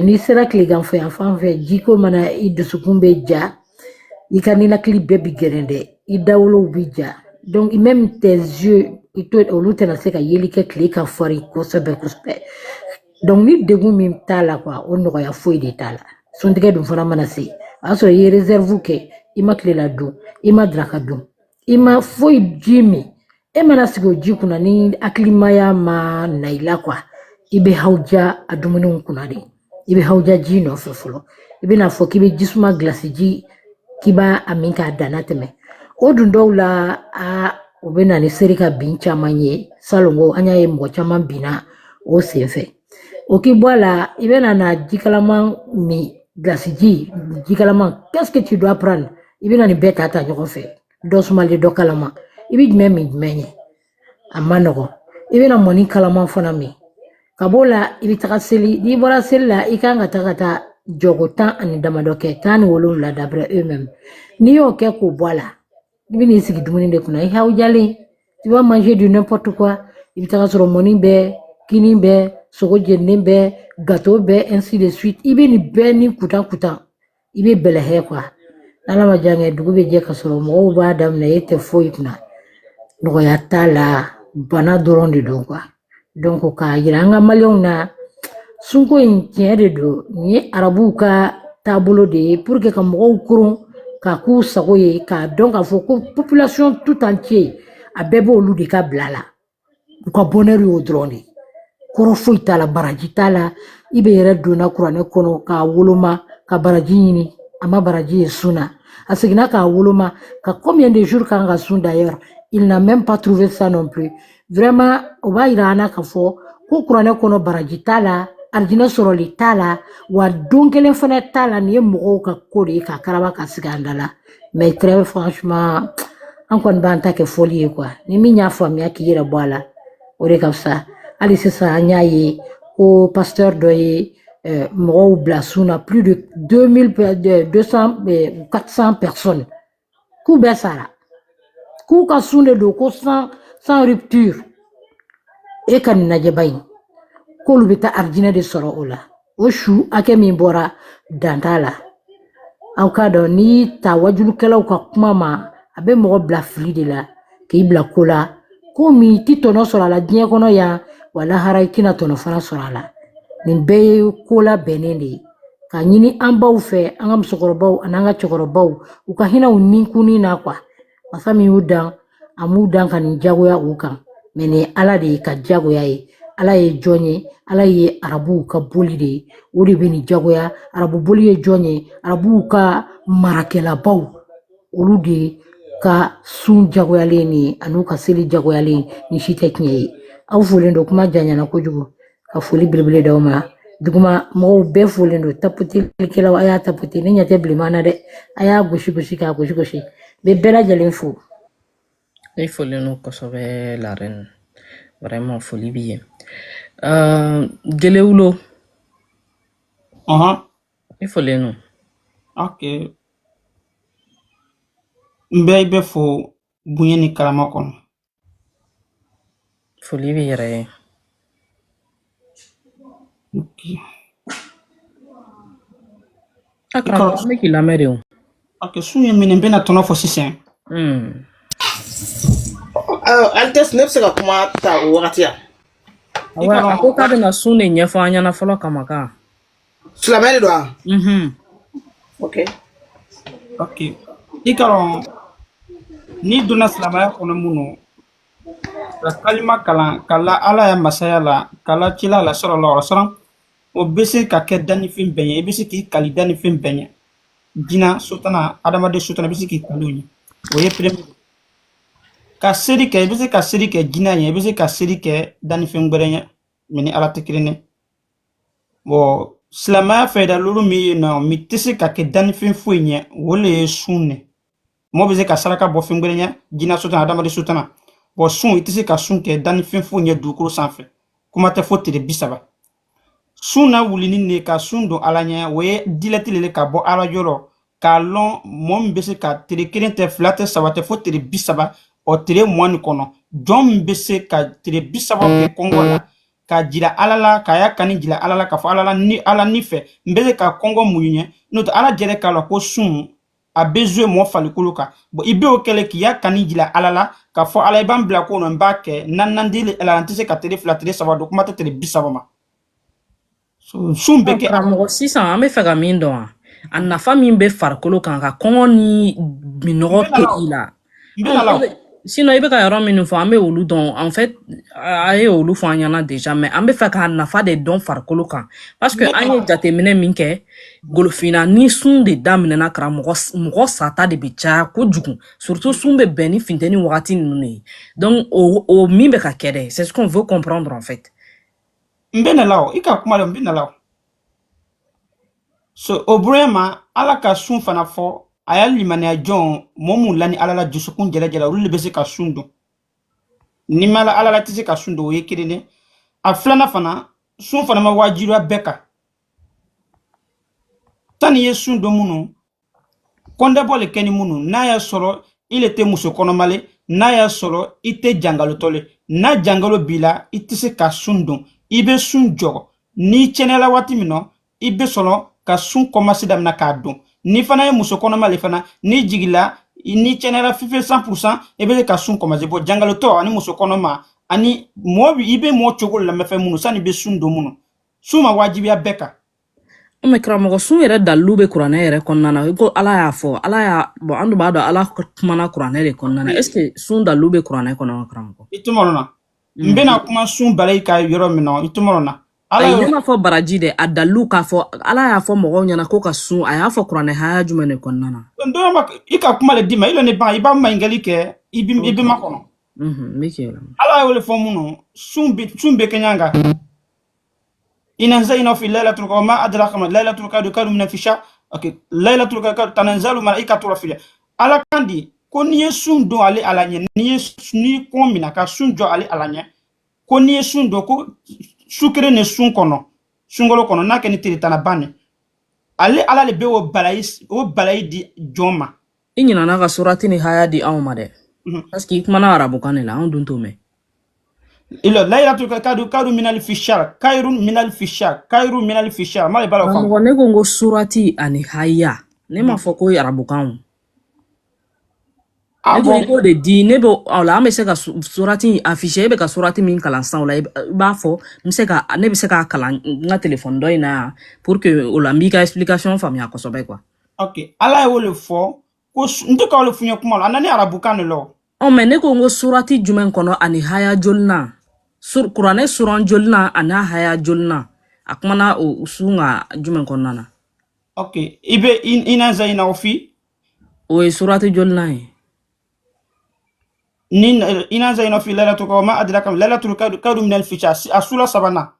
n'i sera tileganfɛ yan fan fɛ jiko mana i dusukun bɛ ja i ka ninakili bɛɛ bi gɛrɛn dɛ i dawolow bi ja donc même tes yeux olu tɛna se ka yeli kɛ tile ka farin kosɛbɛ kosɛbɛ donc ni degun min t'a la quoi o nɔgɔya foyi de t'a la suntigɛ dun fana mana se o y'a sɔrɔ i ye réserve kɛ i ma tilela dun i ma daraka dun i ma foyi ji min e mana sigi o ji kunna ni hakilimaya ma na i la quoi i bɛ hawuja a dumuniw kunna de i bɛ hawuja ji nɔfɛ fɔlɔ i bɛna fɔ k'i bɛ jisuma gilasi ji k'i b'a min k'a dana tɛmɛ o dun dɔw la o bɛ na ni seri ka bin caman ye salongo an y'a ye mɔgɔ caman binna o senfɛ o k'i bɔ a la i bɛna na jikalaman min gilasi ji jikalaman qu'est-ce que tu dois prendre i bɛna nin bɛɛ ta ɲɔgɔn fɛ dɔ sumalen dɔ kalama i bɛ jumɛn min jumɛn ye a ma nɔgɔn i bɛna mɔni kalaman fana min ka b'o la i bɛ taga seli n'i bɔra seli la i kan ka taa jɔgo 10 ani damadɔ kɛ 17 d'après eux-mêmes n'i y'o kɛ k'o bɔ a la i bɛ n'i sigi dumuni de kunna i hawujalen tu vas manger du n'importe quoi i bɛ taga sɔrɔ mɔni bɛ kini bɛ sogo jeninen bɛ gâteau bɛ ainsi de suite i bɛ nin bɛɛ ni kutan i bɛ bɛlɛhɛ quoi n'ala ma jan kɛ dugu bɛ jɛ ka sɔrɔ mɔgɔw b'a daminɛ e tɛ foyi kunna nɔgɔya t'a la bana dɔrɔn de don quoi donc k'a yira an ka maliyɛnw na sunko in tiɲɛ de don nin ye arabuw ka taabolo de ye pour que ka mɔgɔw koron k'a k'u sago ye k'a dɔn k'a fɔ ko population tout entier a bɛɛ b'olu de ka bila la u ka bonheur y'o dɔrɔn de kɔrɔ foyi t'a la baraji t'a la i bɛ yɛrɛ donna kuranɛ kɔnɔ k'a woloma ka baraji ɲini a ma baraji ye sun na a seginna k'a woloma ka combien de jours kan ka sun d'ailleurs il n'a même pas trouvé ça non plus vraiment o b'a yira an na k'a fɔ ko kuranɛ kɔnɔ baraji t'a la arijinɛ sɔrɔli t'a la wa don kelen fana t'a la nin ye mɔgɔw ka ko de ye ka karaba ka sigi an da la mais très franchement an kɔni b'an ta kɛ fɔli ye quoi ni min y'a faamuya k'i yɛrɛ bɔ a la o de ka fisa hali sisan an y'a ye ko pasteur dɔ ye mɔgɔw bila sun na plus de 400 personnes k'u bɛɛ sara k'u ka sun de don ko sans rupture e ka nin lajɛba in k'olu bɛ taa arijinɛ de sɔrɔ o la o su hakɛ min bɔra danta la aw k'a dɔn n'i ta wajulukɛlaw ka kuma ma a bɛ mɔgɔ bila fili de la k'i bila ko la ko min i ti tɔnɔ sɔrɔ a la diɲɛ kɔnɔ yan wa lahara i tɛna tɔnɔ fana sɔrɔ a la nin bɛɛ ye ko labɛnnen de ye ka ɲini an baw fɛ an ka musokɔrɔbaw ani an ka cɛkɔrɔbaw u ka hinɛ u ninkunni na quoi masa min y'u dan a m'u dan ka nin jagoya u kan mais nin ye ala de ye ka jagoya ye ala ye jɔn ye ala ye arabuw ka boli de ye o de bɛ nin jagoya arabu boli ye jɔn ye arabuw ka marakɛlabaw olu de ka sun jagoyalen ni an'u ka seli jagoyalen ni si tɛ tiɲɛ ye aw folen don kuma janyana kojugu ka foli belebele d'aw ma duguma mɔgɔw bɛɛ folen don tapotelikɛlaw a y'a tapote ne ɲɛ tɛ bilenman na dɛ a y'a gosi gosi k'a gosi gosi n bɛ bɛɛ lajɛlen fo I folen don kosɛbɛ la reine vraiment foli b'i ye Gelewulo I folen don Ok. N bɛ i bɛ fo bonya ni karama kɔnɔ. foli b'i yɛrɛ ye Ok. a karamɔgɔ an bɛ k'i lamɛn de o Ok, sun ye minɛ n bɛna tɔnɔ fɔ sisan. Altes ne bɛ se ka kuma ta o wagati yan. a ko k'a bɛna sun de ɲɛfɔ an ɲɛna fɔlɔ kama kan Silamɛ de don wa? Ok. Ok. I ka dɔn n'i donna silamɛya kɔnɔ mun ka kalima kalan ka la ala ya masaya la ka la cila la sallallahu alaihi wasallam o bɛ se ka kɛ dannifɛn bɛɛ ye i bɛ se k'i kali dannifɛn bɛɛ ye jinɛ sotana adamaden sotana i bɛ se k'i kali o ye o ye premier ka seri kɛ i bɛ se ka seri kɛ jinɛ ye i bɛ se ka seri kɛ dannifɛn wɛrɛ ye mais ni ala tɛ kelen ye bon silamɛya fɛ da lolu min ye nɔ min tɛ se ka kɛ dannifɛn foyi ye o le ye sun ne mɔgɔ bɛ se ka saraka bɔ fɛn wɛrɛ ye jinɛ sotana adamaden sotana bon sun i tɛ se ka sun kɛ dannifɛn foyi ye dugukolo sanfɛ kuma tɛ fo tile 30 sun na wulini ne ka sun don ala ɲɛ o ye dilɛti le ka bɔ ala yɔrɔ k'a lɔn mɔgɔ min bɛ se ka tile 1 tɛ 2 tɛ 3 tɛ fo tile 30 o tile 20 kɔnɔ jɔn min bɛ se ka tile 30 kɛ kɔngɔ la ka jira ala la ka ya kani jira ala la ka fɔ ala la ni ala ni fɛ n bɛ se ka kɔngɔ muɲu ɲɛ n'o tɛ ala jɛrɛ k'a la ko sun a bɛ jouer mɔgɔ farikolo kan bon i bɛ o kɛlɛ k'i ya kani jira ala la ka fɔ ala i b'an bila ko n b'a kɛ nanandi ala n tɛ se ka tile 2 tile 3 don kuma tɛ tile 30 ma sun bɛ kɛ karamɔgɔ sisan an bɛ fɛ ka min dɔn a nafa min bɛ farikolo kan ka kɔngɔ ni minɔgɔ kɛ i la sinon i bɛ ka yɔrɔ min fɔ an bɛ olu dɔn en fait a ye olu fɔ an ɲɛna déjà mais an bɛ fɛ ka nafa de dɔn farikolo kan parce que an ye jateminɛ min kɛ golofinna ni sun de daminɛna karamɔgɔ mɔgɔ sata de bɛ caya kojugu surtout sun bɛ bɛn ni funtɛni wagati ninnu de ye donc o min bɛ ka kɛ dɛ c'est ce qu'on veut comprendre en fait n bɛ na la o i ka kuma la n bɛ na la o so o bonya ma ala ka sun fana fɔ a y'a limaniya jɔn mɔgɔ mun lani ala la dusukun jɛlɛjɛla olu de bɛ se ka sun dɔn ni ma ala la tɛ se ka sun dɔn o ye kelen ye a filanan fana sun fana ma wajibiya bɛɛ kan tan ni ye sun dɔn minnu kɔndɛbɔ le kɛ ni minnu n'a y'a sɔrɔ i le tɛ muso kɔnɔma le n'a y'a sɔrɔ i tɛ jangalotɔ le n'a jangalo b'i la i tɛ se ka sun dɔn i bɛ sun jɔ n'i cɛnɛla waati min na i bɛ sɔrɔ ka sun kɔmasi daminɛ k'a dɔn ni fana ye muso kɔnɔma le fana ni jigila ni cɛnɛla fife 100% i bɛ se ka sun kɔmasi bɔ jangalotɔ ani muso kɔnɔma ani mɔgɔ i bɛ mɔgɔ cogo lamɛn fɛn minnu sani i bɛ sun dɔn minnu sun ma wajibiya bɛɛ kan mais karamɔgɔ sun yɛrɛ dalilu bɛ kuranɛ yɛrɛ kɔnɔna na i ko ala y'a fɔ ala y'a bon an dun b'a dɔn ala kumana kuranɛ de kɔnɔna na est ce que sun dalilu bɛ kuranɛ kɔnɔ karamɔgɔ i tuma na n bɛna kuma sun bala i ka yɔrɔ min na i tuma na ne ma fɔ baraji dɛ a dalilu k'a fɔ ala y'a fɔ mɔgɔw ɲɛna ko ka sun a y'a fɔ kuranɛ haya jumɛn de kɔnɔna na i ka kuma le di ma i ne ban i b'a maɲingali kɛ i bɛ ma kɔnɔ ala y'o le fɔ minnu sun bɛ kɛ ɲɔgɔn kan inanzalna fi lailatul qadr ma adraka ma lailatul qadr khairun min fisha ok lailatul qadr tanazzalu malaikatu rafiya ala kandi ko ni ye sun don ale ala ɲɛ ni kɔn mina ka sun jɔ ale ala ɲɛ ko ni ye sun don ko sukere ni sun kɔnɔ sunkalo kɔnɔ n'a kɛ ni tile tana banni ale ala le bɛ o balayi di jɔn ma i ɲinana ka surati ni haya di anw ma dɛ parce que i kumana arabukan de la anw dun t'o mɛn ilo laylatul kadu minal fishar kairun minal fishar kairu minal fishar ma bala fam Karamɔgɔ ne ko n ko surati ani haya ne m'a fɔ ko arabukan o. Ne ko i k'o de di ne bɛ o la an bɛ se ka surati afficher e bɛ ka surati min kalan sisan o la i b'a fɔ ne bɛ se k'a kalan n ka téléphone dɔ in na pour que o la n b'i ka explication faamuya kosɛbɛ quoi. Ok, ala ye o le fɔ ko n tɛ k'aw le f'u ɲɛ kuma la a nana ni arabukan de la. Mais ne ko n ko surati jumɛn kɔnɔ ani haya joli na kuranɛ suran joli na ani haya joli na a kumana o sun ka jumɛn kɔnɔna na. Ok, i bɛ ina zayina o fi. O ye surati joli na ye. Ni ina zayina fi laylatul qadr ma adraka laylatul qadr min al fishar a sura sabana.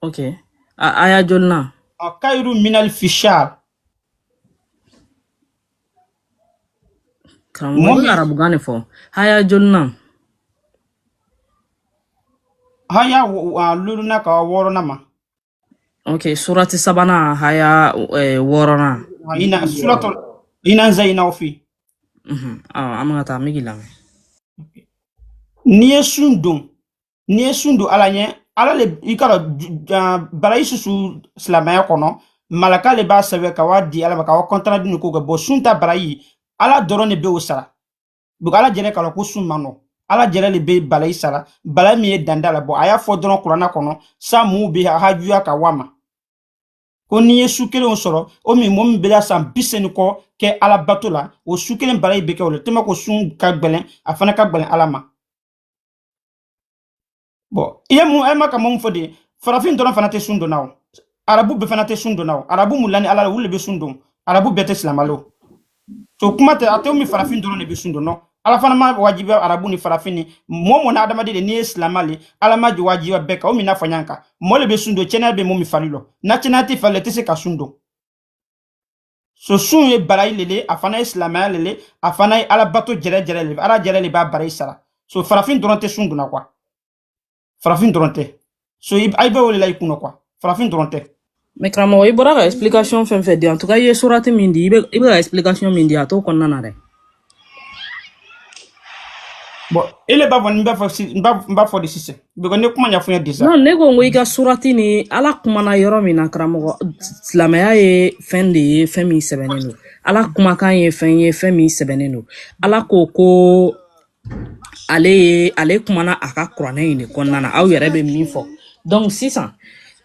Ok, aya joli na. Kairu min al fishar. Karamɔgɔ arabukan de fɔ haya joli na. Haya luluna ka wɔɔrɔnan ma. Ok, surati sabana haya wɔɔrɔnan. Ina zayina o fi. An bɛ ka taa an bɛ k'i lamɛn. N'i ye sun don ala ɲɛ ala le i ka barayi susu silamɛya kɔnɔ malaka le b'a sɛbɛn ka wa di ala ma ka wa kɔntana di ko kɛ bɔn sun ta barayi ala dɔrɔn de bɛ o sara donc ala jɛnɛ k'a la ko sun man nɔ ala jɛnɛ le bɛ balayi sara balayi min ye danda la bɔ a y'a fɔ dɔrɔn kuranna kɔnɔ sa mun bɛ hajuya ka wa ma ko n'i ye su kelen sɔrɔ o min mɔgɔ min bɛ san 90 kɔ kɛ ala bato la o su kelen balayi bɛ kɛ o la tellement ko sun ka gɛlɛn a fana ka gɛlɛn ala ma. Bon, il y a un ka mun fɔ de farafin dɔrɔn fana tɛ sun don na o arabu bɛɛ fana tɛ sun don na o arabu mun lani ala olu de bɛ sun don arabu bɛɛ tɛ silamalo to kuma tɛ a tɛ min farafin dɔrɔn de bɛ sun don no ala fana ma wajibiya arabu ni farafin ni mɔɔ na adamaden de n'i ye silamale ala ma jɔ wajibiya bɛɛ kan o min n'a fɔ ɲan kan mɔɔ le bɛ sun don cɛnɛya bɛ mun min fari lɔ na cɛnɛya tɛ fari lɔ tɛ se ka sun don so sun ye barayi lele a fana ye silamɛya lele a fana ye ala bato jɛrɛ le ala jɛrɛ le b'a barayi sara so farafin dɔrɔn tɛ sun don na quoi. Farafin dɔrɔn tɛ so i bɛ wele la i kunna quoi farafin dɔrɔn tɛ. Mais karamɔgɔ i bɔra ka explication fɛn fɛn di en tout cas i ye surati min di i bɛ ka explication min di a t'o kɔnɔna na dɛ. Bon ele b'a fɔ n b'a fɔ de sisan because ne kuma ɲɛfɔ n ye déjà. Non ne ko n ko i ka surati ni ala kumana yɔrɔ min na karamɔgɔ silamɛya ye fɛn de ye fɛn min sɛbɛnnen don ala kumakan ye fɛn min sɛbɛnnen don ala ko ale kumana a ka kuranɛ in de kɔnɔna na aw yɛrɛ bɛ min fɔ donc sisan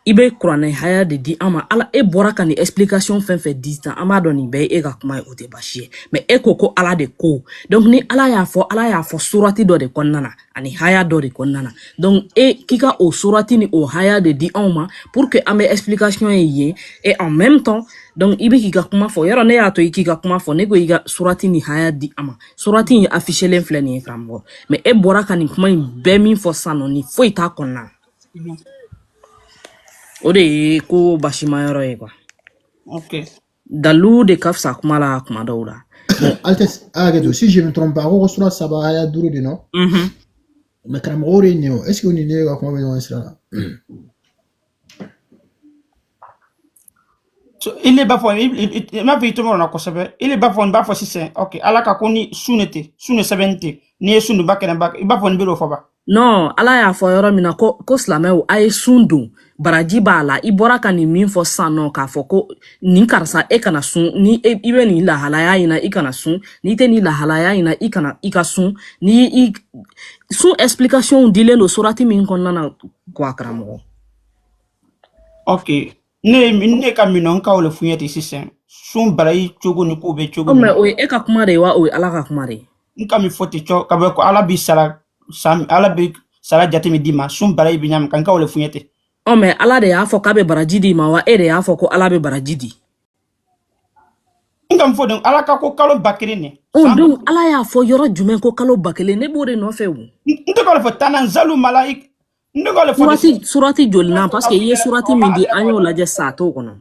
i bɛ kuranɛ haya de di an ma ala e bɔra ka ni explication fɛn fɛn di sisan an b'a dɔn nin bɛɛ ye e ka kuma ye o tɛ baasi ye mais e ko ala de ko donc ni ala y'a fɔ surati dɔ de kɔnɔna na ani haya dɔ de kɔnɔna na donc k'i ka o surati ni o haya de di anw ma pour que an bɛ explication ye yen et en même temps donc i bɛ k'i ka kuma fɔ yɔrɔ ne y'a to i k'i ka kuma fɔ ne ko i ka surati ni haya di an ma surati in affichelen filɛ nin ye karamɔgɔ mais e bɔra ka nin kuma in bɛɛ min fɔ sisan nɔ ni foyi t'a kɔnɔna na. O de ye ko basima yɔrɔ ye quoi. Ok. Dalu de ka fisa kuma la kuma dɔw la. Altes, si je me trompe pas, on reçoit ça va haya duru de non. Mais karamɔgɔ de ne est-ce que ni ne ka kuma bɛ ɲɔgɔn sira la. So ile b'a fɔ i m'a fɔ i tɔmɔ na kosɛbɛ ile b'a fɔ n b'a fɔ sisan ok ala ka ko ni sun tɛ sun sɛbɛn tɛ n'i ye sun don ba kɛnɛ ba i b'a fɔ n bɛ o fɔ ba. Non ala y'a fɔ yɔrɔ min na ko silamɛw a ye sun don baraji b'a la i bɔra ka nin min fɔ sisan nɔ k'a fɔ ko nin karisa e kana sun ni i bɛ nin lahalaya in na i kana sun n'i tɛ nin lahalaya in na i ka sun ni sun explication dilen don surati min kɔnɔna na quoi karamɔgɔ. Ok ne ka minɛn k'aw le f'u ɲɛ ten sisan sun barayi cogo ni ko bɛ cogo min. Mais o ye e ka kuma de ye wa o ye ala ka kuma de ye. N ka min fɔ ten cɔ ka bɛ ko ala bɛ sara jate min d'i ma sun barayi bɛ ɲami kan k'aw le f'u ɲɛ ten. Mais ala de y'a fɔ k'a bɛ baraji di ma wa e de y'a fɔ ko ala bɛ baraji di. N ka min fɔ dɔn ala ka ko kalo 1000 ne. Donc ala y'a fɔ yɔrɔ jumɛn ko kalo 1000 ne b'o de nɔfɛ o. N tɛ k'ale fɔ tananzalu malaik. Surati joli na parce que i ye surati min di an y'o lajɛ sa t'o kɔnɔ.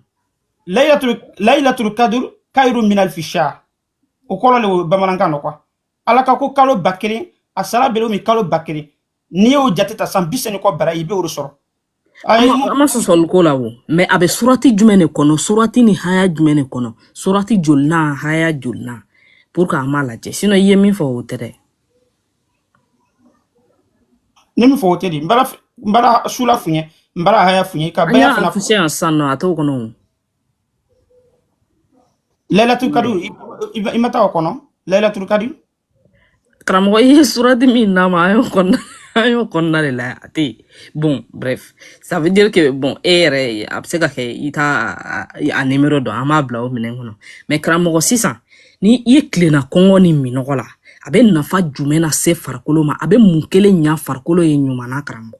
Laylatul qadr kairu minal fishar o kɔrɔ le bamanankan na quoi ala ka ko kalo 1000 a sara bɛ min kalo 1000 n'i y'o jate ta san 90 kɔ bara i bɛ o de sɔrɔ. An ma sɔsɔli ko la o mais a bɛ surati jumɛn de kɔnɔ surati ni haya jumɛn de kɔnɔ surati joli na haya joli na pour que an m'a lajɛ sinon i ye min fɔ o tɛ dɛ. ne mi fo tedi mbara sula funye mbara haya funye ka baya anya fana afishe ansano ato kono Lailatul Qadr imata okono Lailatul Qadr Kramo ye surati min nama ayo konna le la ati bon bref ça veut dire que bon ere abseka ke ita a numéro do amabla o minen kono mais kramo sisan ni ye klena kongo ni minogola abe nafa jumena se farkolo ma abe munkele nya farkolo ye nyumana kramo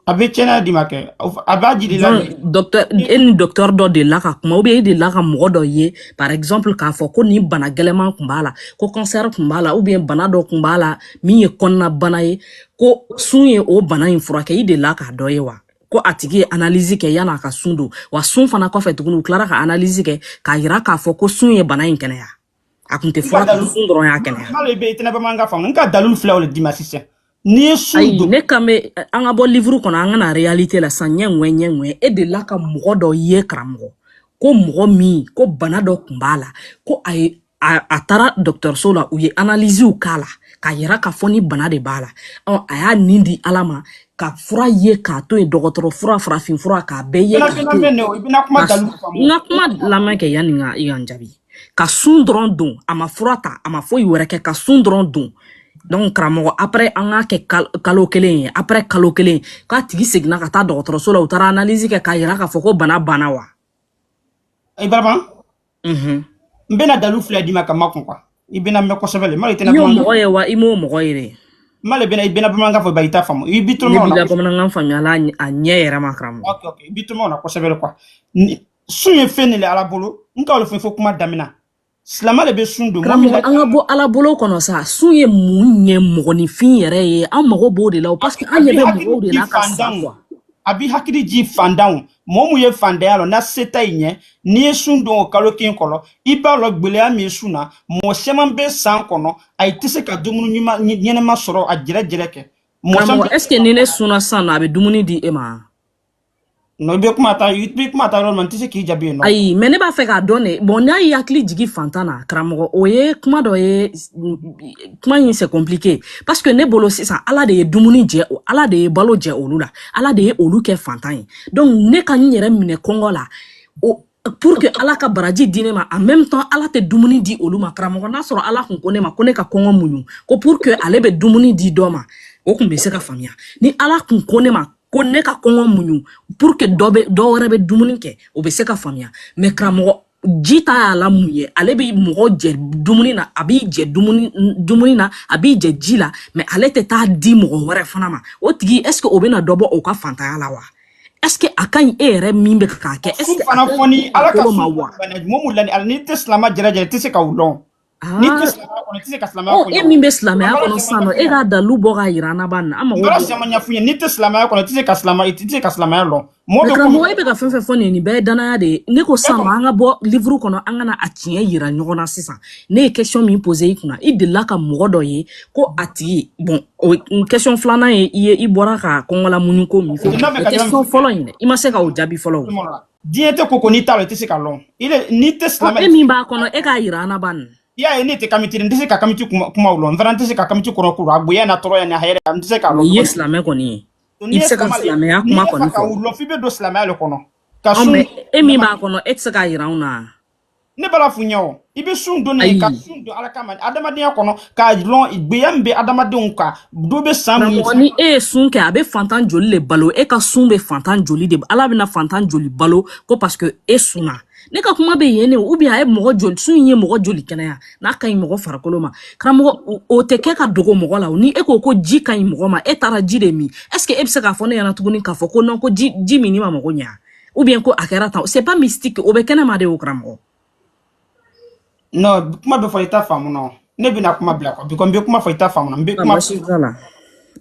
abe chena di make abaji di la docteur do de la ka kuma ou bien de la ka mogo do ye par exemple ka fo ko ni bana geleman kumbala ko cancer kumbala ou bien bana do kumbala mi ye konna bana ye ko sunye o bana in furake i de la ka do ye wa ko atigi analyse ke yana ka sundo wa sun fana ko fe tugunu klara ka analyse ke ka yira ka fo ko sunye bana in kene ya akunte fura sun dron ya kene ya malo be itena ba manga fam nka dalul flawle dimasise ni sundo ne kame anga bo livre kono anga na réalité la san nyenwe e de la ka mogo do ye kramo ko mogo mi ko bana do kumbala ko ay atara docteur sola u ye analyse u kala ka yira ka foni bana de bala aya nindi alama ka fura ye ka to e dogotoro fura fin fura ka be ye na kuma la ma ke yani nga iganjabi ka sun dron don ama fura ta ama fo yiwere ka sun dron don donc kramo après anga ke kalo kelen après kalo kelen ka tigi segna ka ta docteur sola u tara analyse ke ka yira ka fo ko bana wa ibrahim mbena dalu fla di maka makon kwa ibena me ko sebele mala itena yo moye wa imo moye mala ibena bamanga fo baita famo ibito mo na bamanga fami ala anyera makramo okay ibito mo na ko sebele kwa sunye fenele ala bolo nka lo fo kuma damina slama le be sundo mo anga bo ala bolo kono sa sunye munye mogoni fin yere ye an mago bo de la parce que an yebe mo de la ka sa quoi abi hakidi ji fandown momu ye fandayalo na seta inye ni sundo kalo kin kolo iba lo gbele ami suna mo seman be san kono ay tise ka dumunu nyima nyene ma soro a jere ke mo est-ce que nene suna sana abe dumuni di ema no be kuma ta ro man tise ki jabi no ay mais ne ba fe ka donner bon na yakli jigi fantana kramo oye kuma do ye kuma yin c'est compliqué parce que ne bolo ça ala de dumuni je ala de balo je olula ala de olu ke fantan donc ne kan yere mine kongo la pour que ala ka baraji dine ma en même temps ala te dumuni di olu ma kramo na soro ala kun kone ma kone ka kongo munyu ko pour que ale be dumuni di doma o kun be se ka famia ni ala kun kone ma ko ne ka kongo munyu pour que do wara be dumuni ke o be se ka famia mais kramo jita ala muye ale be mogo je dumuni na abi je dumuni na abi je jila mais ale te ta di mogo wara fana ma o tigi est ce que o be na dobo o ka fantaya la wa est-ce que akan ere mimbe ka ke est ce que fana foni ala ka momu lani al ni teslama jere tise ka ulon ni teslama ko tise ka slama ko e mimbe slama ko no sano e ga dalu bo ga irana ban ama wo bala sama nya funya ni teslama ko tise ka slama lo mo be ko mo e be ka fenfe foni ni be dana ya de ne ko sama anga bo livre ko no anga na atien yira nyogona sisan ne question mi poser ikuna i de la ka mo do ye ko ati bon question flana ye i bora ka kongola munyu ko mi fe question folo ine i ma se ka o jabi folo diete ko ni talo tise ka lo ile ni teslama e mi ba ko no e ka irana ban ya ni te kamiti ndise ka kamiti kuma ulo ndise ka kamiti ko ko abuya na toro ya na hayre ndise ka lo yes la me ko ni ipse ka slame ya kuma ko ni ka ulo fibe do slame le kono ka sun e mi ba ko no etsa ka irauna ne bala funyo ibe sun do ne ka sun do ala kama adamadiya kono ka lon igbeyambe adamadun ka do be samu ni sun ke abe fantan joli le balo e ka sun be fantan joli de ala be na fantan joli balo ko parce que suna ne ka kuma be yene ou bien ay mogo joli sun ye mogo joli kenaya na kay mogo farakolo ma kramo o te ke ka dogo mogo la ni e ko ji kay mogo ma e tara ji de mi est ce que e be se ka fone yana tuguni ka fo ko non ko ji mi ni ma mogo nya ou bien ko akera ta c'est pas mystique o be kena ma de o kramo no kuma be fo ita famu no ne bi na kuma bla ko bi ko be kuma fo ita famu no be kuma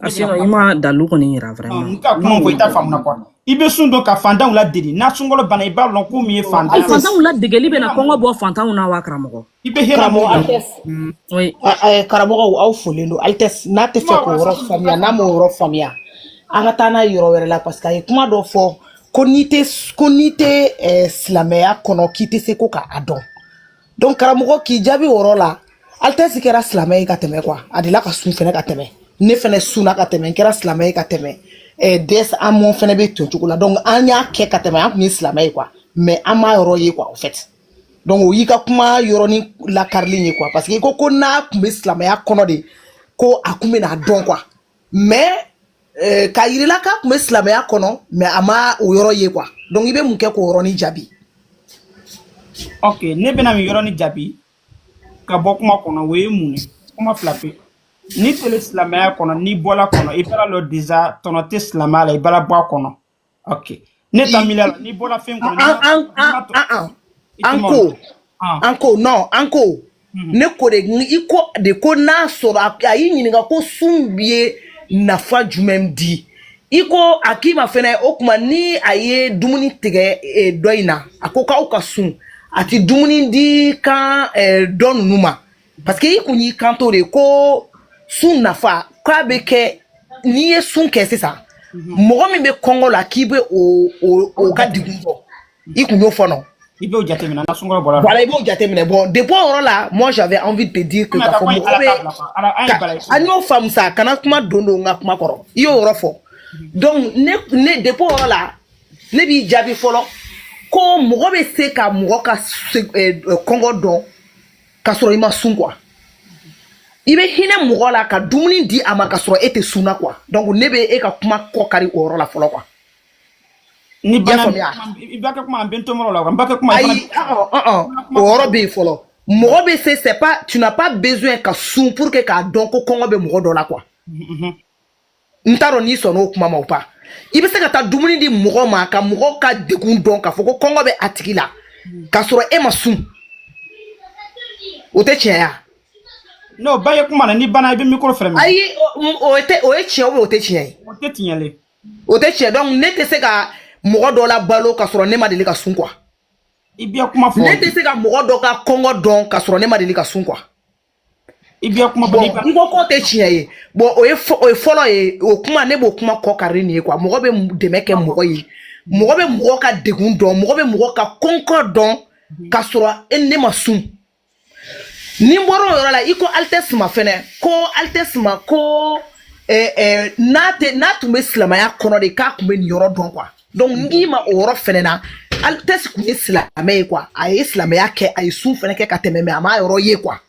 asino ima dalu ko ni ra vraiment nka kuma fo ita famu na ko ibe sundo ka fandan la deli na sungolo bana iba lon ko mi fandan la degeli be na kongo bo fandan na wa kramo ibe hera mo oui karamo aw folendo altes na te fe ko ro famia na mo ro famia aga tana yoro were la parce que kuma do fo konite slameya kono kite se ko ka adon donc karamo ki jabi woro la altes kera slameya ka teme quoi adila ka sun fene ka teme ne fɛnɛ suna ka tɛmɛ n kɛra silamɛ ye ka tɛmɛ des amon fɛnɛ bɛ ton cogo la donc an y'a kɛ ka tɛmɛ an kun ye silamɛ ye quoi mais an m'a yɔrɔ ye quoi en fait donc o y'i ka kuma yɔrɔnin lakarili ye quoi parce que i ko n'a kun bɛ silamɛya kɔnɔ de ko a kun bɛ n'a dɔn quoi mais k'a yirila k'a kun bɛ silamɛya kɔnɔ mais a ma o yɔrɔ ye quoi donc i bɛ mun kɛ k'o yɔrɔnin jaabi. Ok, ne bɛna min yɔrɔnin jaabi ka bɔ kuma kɔnɔ o ye mun ye kuma fila pe ni tele silamɛya kɔnɔ ni bɔla kɔnɔ i bɛra lɔ déjà tɔnɔ tɛ silamɛya la i bɛra bɔ a kɔnɔ ok ne ta miliya la ni bɔla fɛn kɔnɔ anko non anko ne ko de i ko de ko n'a sɔrɔ a y'i ɲininka ko sun ye nafa jumɛn di i ko a k'i ma fɛnɛ o kuma ni a ye dumuni tigɛ dɔ in na a ko k'aw ka sun a ti dumuni di kan dɔ ninnu ma parce que i kun y'i kanto de ko sun nafa k'a bɛ kɛ n'i ye sun kɛ sisan mɔgɔ min bɛ kɔngɔ la k'i bɛ o ka degun bɔ i kun y'o fɔ nɔ. I b'o jateminɛ na sunkalo bɔra. Voilà, i b'o jateminɛ bon depuis o yɔrɔ la moi j'avais envie de te dire que k'a fɔ mɔgɔ bɛ an y'o faamu sa kana kuma don n ka kuma kɔrɔ i y'o yɔrɔ fɔ donc ne depuis o yɔrɔ la ne b'i jaabi fɔlɔ ko mɔgɔ bɛ se ka mɔgɔ ka kɔngɔ dɔn ka sɔrɔ i ma sun quoi i bɛ hinɛ mɔgɔ la ka dumuni di a ma ka sɔrɔ e tɛ sunna quoi donc ne bɛ e ka kuma kɔ kari o yɔrɔ la fɔlɔ quoi. Ni bana i b'a kɛ kuma an bɛ tomɔrɔ la n b'a kɛ kuma ayi o yɔrɔ bɛ yen fɔlɔ mɔgɔ bɛ se c'est pas tu n'as pas besoin ka sun pour que k'a dɔn ko kɔngɔ bɛ mɔgɔ dɔ la quoi n t'a dɔn n'i sɔnna o kuma ma o pas i bɛ se ka taa dumuni di mɔgɔ ma ka mɔgɔ ka degun dɔn k'a fɔ ko kɔngɔ bɛ a tigi la k'a sɔrɔ e ma sun o tɛ tiɲɛ ya. n'o ba ye kuma na ni bana i bɛ micro fɛrɛ minɛ. ayi o ye tiɲɛ ou bien o tɛ tiɲɛ ye. o tɛ tiɲɛ le. o tɛ tiɲɛ donc ne tɛ se ka mɔgɔ dɔ la balo ka sɔrɔ ne ma deli ka sun quoi. I bɛ kuma fɔ. ne tɛ se ka mɔgɔ dɔ ka kɔngɔ dɔn ka sɔrɔ ne ma deli ka sun quoi. I bɛ kuma fɔ. bon i ko k'o tɛ tiɲɛ ye bon o ye fɔlɔ ye o kuma ne b'o kuma kɔ kari nin ye quoi mɔgɔ bɛ dɛmɛ kɛ mɔgɔ ye mɔgɔ bɛ mɔgɔ ka degun dɔn mɔgɔ bɛ mɔgɔ ka kɔngɔ dɔn ka sɔrɔ ne ma sun. ni bɔra o yɔrɔ la i ko Altesse ma fɛnɛ ko Altesse ma ko n'a tun bɛ silamɛya kɔnɔ de k'a tun bɛ nin yɔrɔ dɔn quoi donc n'i ma o yɔrɔ fɛnɛ na Altesse tun ye silamɛ ye quoi a ye silamɛya kɛ a ye sun fɛnɛ kɛ ka tɛmɛ mais a m'a yɔrɔ ye quoi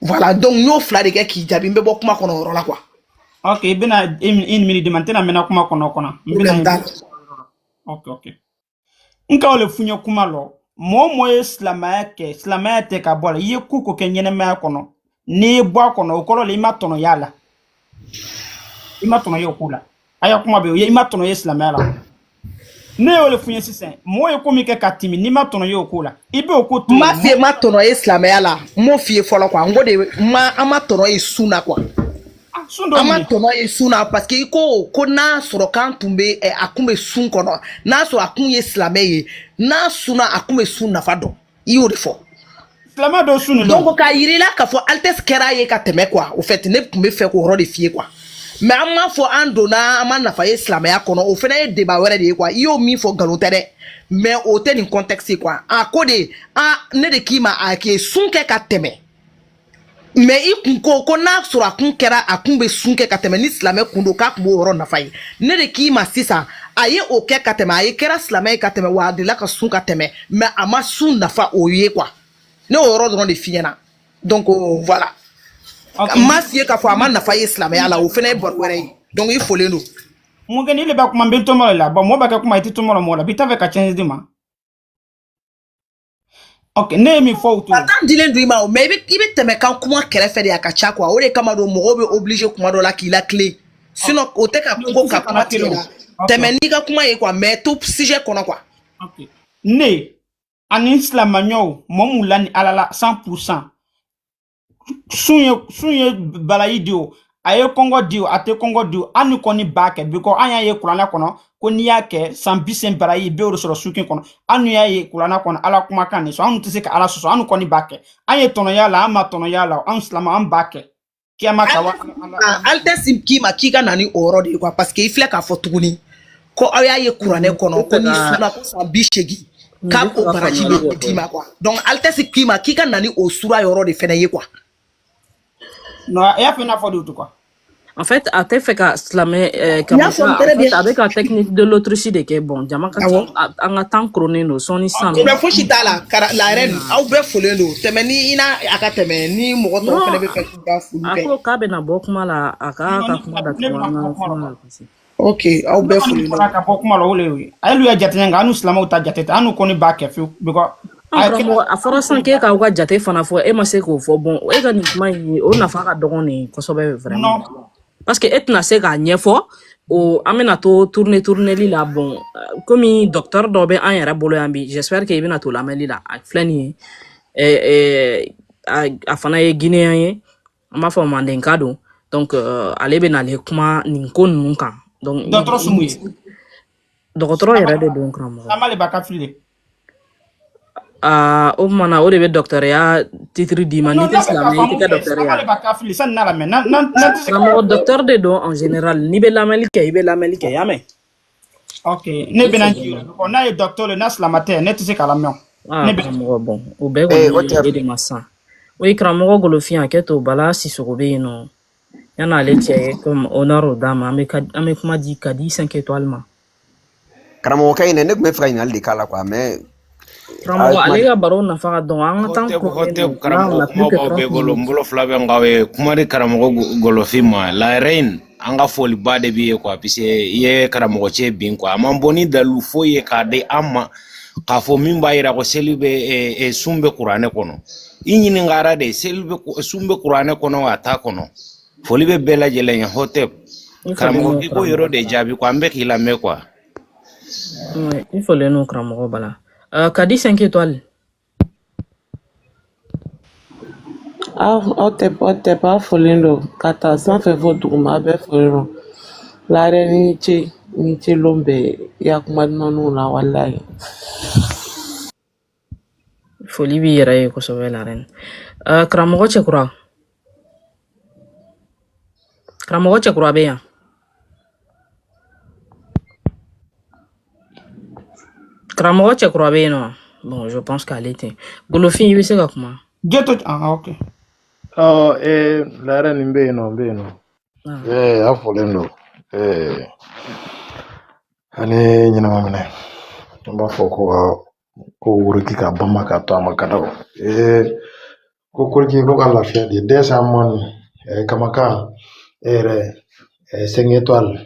voilà donc n y'o fila de kɛ k'i jaabi n bɛ bɔ kuma kɔnɔ o yɔrɔ la quoi. ok i bɛna une minute di ma n tɛna mɛnna kuma kɔnɔ ok n ka o le f'u ɲɛ kuma lɔ mɔgɔ mɔgɔ ye silamɛya kɛ silamɛya tɛ ka bɔ a la i ye ko ko kɛ ɲɛnɛmaya kɔnɔ n'i ye bɔ a kɔnɔ o kɔrɔ la i ma tɔnɔ y'a la i ma tɔnɔ ye o ko la a y'a kuma bɛ i ma tɔnɔ ye silamɛya la ne y'o le f'u ɲɛ sisan mɔgɔ ye ko min kɛ ka timi n'i ma tɔnɔ ye o ko la i bɛ o ko to yen. ma f'i ye ma tɔnɔ ye silamɛya la n m'o f'i ye fɔlɔ quoi n ko de an ma tɔnɔ ye sun na quoi. an ma tɔnɔ ye sun na parce que i ko n'a sɔrɔ k'an tun bɛ a kun bɛ sun kɔnɔ n'a sɔrɔ a kun ye silamɛ ye n'a sunna a kun bɛ sun nafa dɔn i y'o de fɔ. silamɛ dɔ sun de. donc k'a yir'i la k'a fɔ Altesse kɛra ye ka tɛmɛ quoi au fait ne tun bɛ fɛ k'o yɔrɔ de f'i ye quoi mais an m'a fɔ an donna an ma nafa ye silamɛya kɔnɔ o fana ye débat wɛrɛ de ye quoi i y'o min fɔ nkalon tɛ dɛ mais o tɛ nin contexte ye quoi a ko de ne de k'i ma a k'e sun kɛ ka tɛmɛ. mais i kun ko n'a sɔrɔ a kun kɛra a kun bɛ sun kɛ ka tɛmɛ ni silamɛ kun don k'a kun b'o yɔrɔ nafa ye ne de k'i ma sisan a ye o kɛ ka tɛmɛ a ye kɛra silamɛ ye ka tɛmɛ wa a delila ka sun ka tɛmɛ mais a ma sun nafa o ye quoi ne y'o yɔrɔ dɔrɔn de f'i ɲɛna donc voilà n m'a f'i ye k'a fɔ a ma nafa ye silamɛya la o fana ye baro wɛrɛ ye donc i folen don. mun kɛ ni le b'a kuma n bɛ tɔmɔ la bon mɔgɔ b'a kɛ kuma i tɛ tɔmɔ la mɔgɔ la bi t'a fɛ ka change di ma. ok ne ye min fɔ o to. a t'an dilen don i ma o mais i bɛ tɛmɛ kan kuma kɛrɛfɛ de a ka ca quoi o de kama don mɔgɔw bɛ obligé kuma dɔ la k'i la tile sinon o tɛ ka ko ka kuma tigɛ la tɛmɛ n'i ka kuma ye quoi mais to sujet kɔnɔ quoi. ok ne ani silamɛɲɔw mɔgɔ mun la ni ala la 100% sun ye balayi di o a ye kɔngɔ di o a tɛ kɔngɔ di o an ni kɔni b'a kɛ because an y'a ye kuranɛ kɔnɔ ko n'i y'a kɛ san 20 barayi i bɛ o de sɔrɔ sukin kɔnɔ an y'a ye kuranɛ kɔnɔ ala kumakan de sɔn an tɛ se ka ala sɔsɔ an kɔni b'a kɛ an ye tɔnɔya la an ma tɔnɔya la an silamɛ an b'a kɛ kiyama ka wa. Altesse k'i ma k'i ka na ni o yɔrɔ de ye quoi parce que i filɛ k'a fɔ tuguni ko aw y'a ye kuranɛ kɔnɔ ko n'i sunna ko san 80 k'a o baraji bɛ d'i ma quoi donc Altesse k'i ma k'i ka na ni o sura yɔrɔ de fana ye quoi. non a y'a fɛ n'a fɔ de o to quoi. En fait, a te fait ka slamé avec la technique de l'autruche de que bon, jama ka en temps chroné no soni san. Mais faut chita la reine au be folelo teme ni ina aka teme ni mo to fene be fait ka fulu ke. Ako ka be na bokuma la aka kuma da kuma. Okay, au be folelo. Ka bokuma lo le. Alu ya jatenga anu slama uta jatete anu koni ba ke fu because a fɔra san k'e ka ka jate fana fɔ e ma se k'o fɔ bon e ka nin kuma in o nafa ka dɔgɔn nin kosɛbɛ vraiment parce que e tɛna se k'a ɲɛfɔ o an bɛna to tourneli la bon komi docteur dɔ bɛ an yɛrɛ bolo yan bi j'espère que i bɛna to lamɛnli la a filɛ nin ye a fana ye guinéen ye an b'a fɔ mandenka don donc ale bɛ n'ale kuma nin ko ninnu kan donc dɔgɔtɔrɔ sumu ye dɔgɔtɔrɔ yɛrɛ de don karamɔgɔ sama le ba ka fili o mana o de bɛ docteurya titre di ma ni tɛ silamɛ i tɛ kɛ docteurya karamɔgɔ docteur de don en général n'i bɛ lamɛnli kɛ i bɛ lamɛnli kɛ y'a mɛn. Ok ne bɛna n n'a ye docteur n'a silamɛ tɛ ne tɛ se k'a lamɛn. karamɔgɔ bon o bɛɛ kɔni ye e de ma san o ye karamɔgɔ Golofin hakɛ to Bala Sisoko bɛ yen nɔ yan'ale cɛ ye comme honneur d'a ma an bɛ kuma di Kadi 5 étoiles ma. karamɔgɔ ka ɲinɛ ne tun bɛ fɛ ka ɲininkali de k'a la quoi mais karamɔgɔ ale ka baro nafa ka dɔn an ka tan karamɔgɔ kumabaw bɛɛ bolo n bolo fila bɛ ngaw ye kuma di karamɔgɔ Golofin ma la reine an ka foliba de b'i ye quoi puisque i ye karamɔgɔ cɛ bin quoi a man bɔ ni dalilu foyi ye k'a di an ma k'a fɔ min b'a yira ko seli bɛ sun bɛ kuranɛ kɔnɔ i ɲininkara de sun bɛ kuranɛ kɔnɔ wa a t'a kɔnɔ foli bɛ bɛɛ lajɛlen ye Hotep karamɔgɔ i ko yɔrɔ de jaabi quoi an bɛ k'i lamɛn quoi. i fɔlen no karamɔgɔ Bala. Kadi 5 étoiles. Otep a fɔlen don ka taa sanfɛ fɔ duguma a bɛɛ fɔlen don laare ni ce lon bɛ ya kuma dumanw la walayi. Foli b'i yɛrɛ ye kosɛbɛ la reine. Karamɔgɔ Cɛkura bɛ yan. Karamɔgɔ Cɛkura bɛ yen nɔ. Bon, je pense qu'elle était. Golofin, i bɛ se ka kuma. Ok. Lara nin bɛ yen nɔ. A fɔlen don. Ani ɲɛnama minɛ. An b'a fɔ ko wuruki ka bama ka to a ma kadaw. Ko koliki ko ka lafiya de. Déjà mɔni Kamaka yɛrɛ 5 étoiles.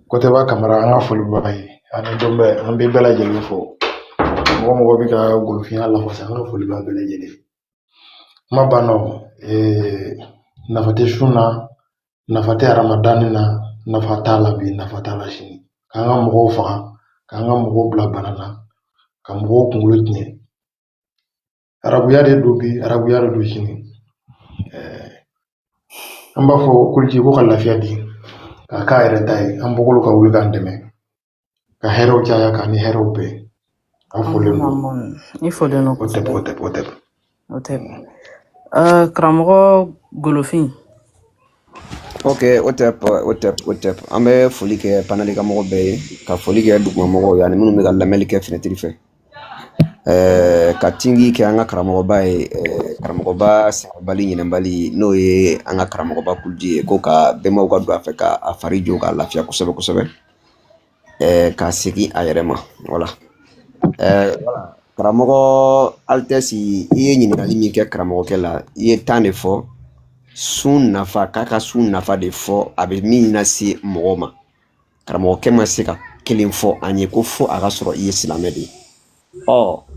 Kotɛba Kamara an ka foli b'a ye. Ani don bɛɛ an bɛ bɛɛ lajɛlen fo. Mɔgɔ bɛ ka Golofinya lafasa an ka foli b'a bɛɛ lajɛlen. Kuma banna nafa tɛ sun na nafa tɛ hadamadani na nafa t'a la bi nafa t'a la sini k'an ka mɔgɔw faga k'an ka mɔgɔw bila bana na ka mɔgɔw kunkolo tiɲɛ arabuya de don bi arabuya de don sini an b'a fɔ Koliji ko ka lafiya di k'a k'a yɛrɛ ta ye an bɔkolo ka wuli k'an dɛmɛ ka hɛrɛw caya k'a ni hɛrɛw bɛɛ an fɔlen don. I fɔlen don Otep. Karamɔgɔ Golofin. Ok, Otep an bɛ foli kɛ paneli ka mɔgɔ bɛɛ ye ka foli kɛ duguma mɔgɔw ye ani minnu bɛ ka lamɛnli kɛ fenêtre fɛ ka tingi kɛ an ka karamɔgɔba ye karamɔgɔba Bali ɲinɛbali n'o ye an ka karamɔgɔba Kuliji ye ko ka bɛnbaw ka don a fɛ ka a fari jo ka lafiya kosɛbɛ ka segin a yɛrɛ ma voilà. Karamɔgɔ Altesse i ye ɲininkali min kɛ karamɔgɔkɛ la i ye temps de fɔ sun nafa k'a ka sun nafa de fɔ a bɛ min lase mɔgɔ ma karamɔgɔkɛ ma se ka kelen fɔ an ye ko fɔ a ka sɔrɔ i ye silamɛ de ye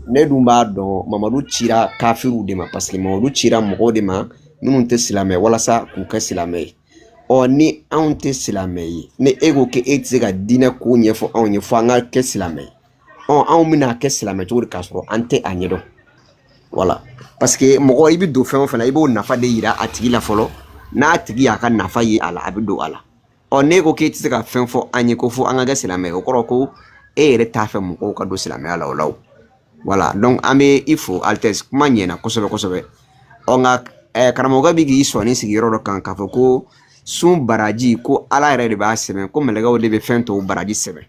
ne dun b'a dɔn Mamadu cira kafiriw de ma parce que Mamadu cira mɔgɔw de ma minnu tɛ silamɛ walasa k'u kɛ silamɛ ye ni anw tɛ silamɛ ye ni e ko k'e tɛ se ka diinɛ ko ɲɛfɔ anw ye fɔ an ka kɛ silamɛ ye anw bɛna kɛ silamɛ cogo di k'a sɔrɔ an tɛ a ɲɛdɔn voilà parce que mɔgɔ i bɛ don fɛn o fɛn na i b'o nafa de yira a tigi la fɔlɔ n'a tigi y'a ka nafa ye a la a bɛ don a la n'e ko k'e tɛ se ka fɛn fɔ an ye ko fɔ an ka kɛ silamɛ ye o kɔrɔ ko e yɛrɛ t'a fɛ mɔgɔw ka don silamɛya la o la voilà donc an bɛ i fo Altesse kuma ɲɛna kosɛbɛ nka karamɔgɔ bɛ k'i sɔnni sigiyɔrɔ dɔ kan k'a fɔ ko sun baraji ko Ala yɛrɛ de b'a sɛbɛn ko mɛlɛkɛw de bɛ fɛn tɔw baraji sɛbɛn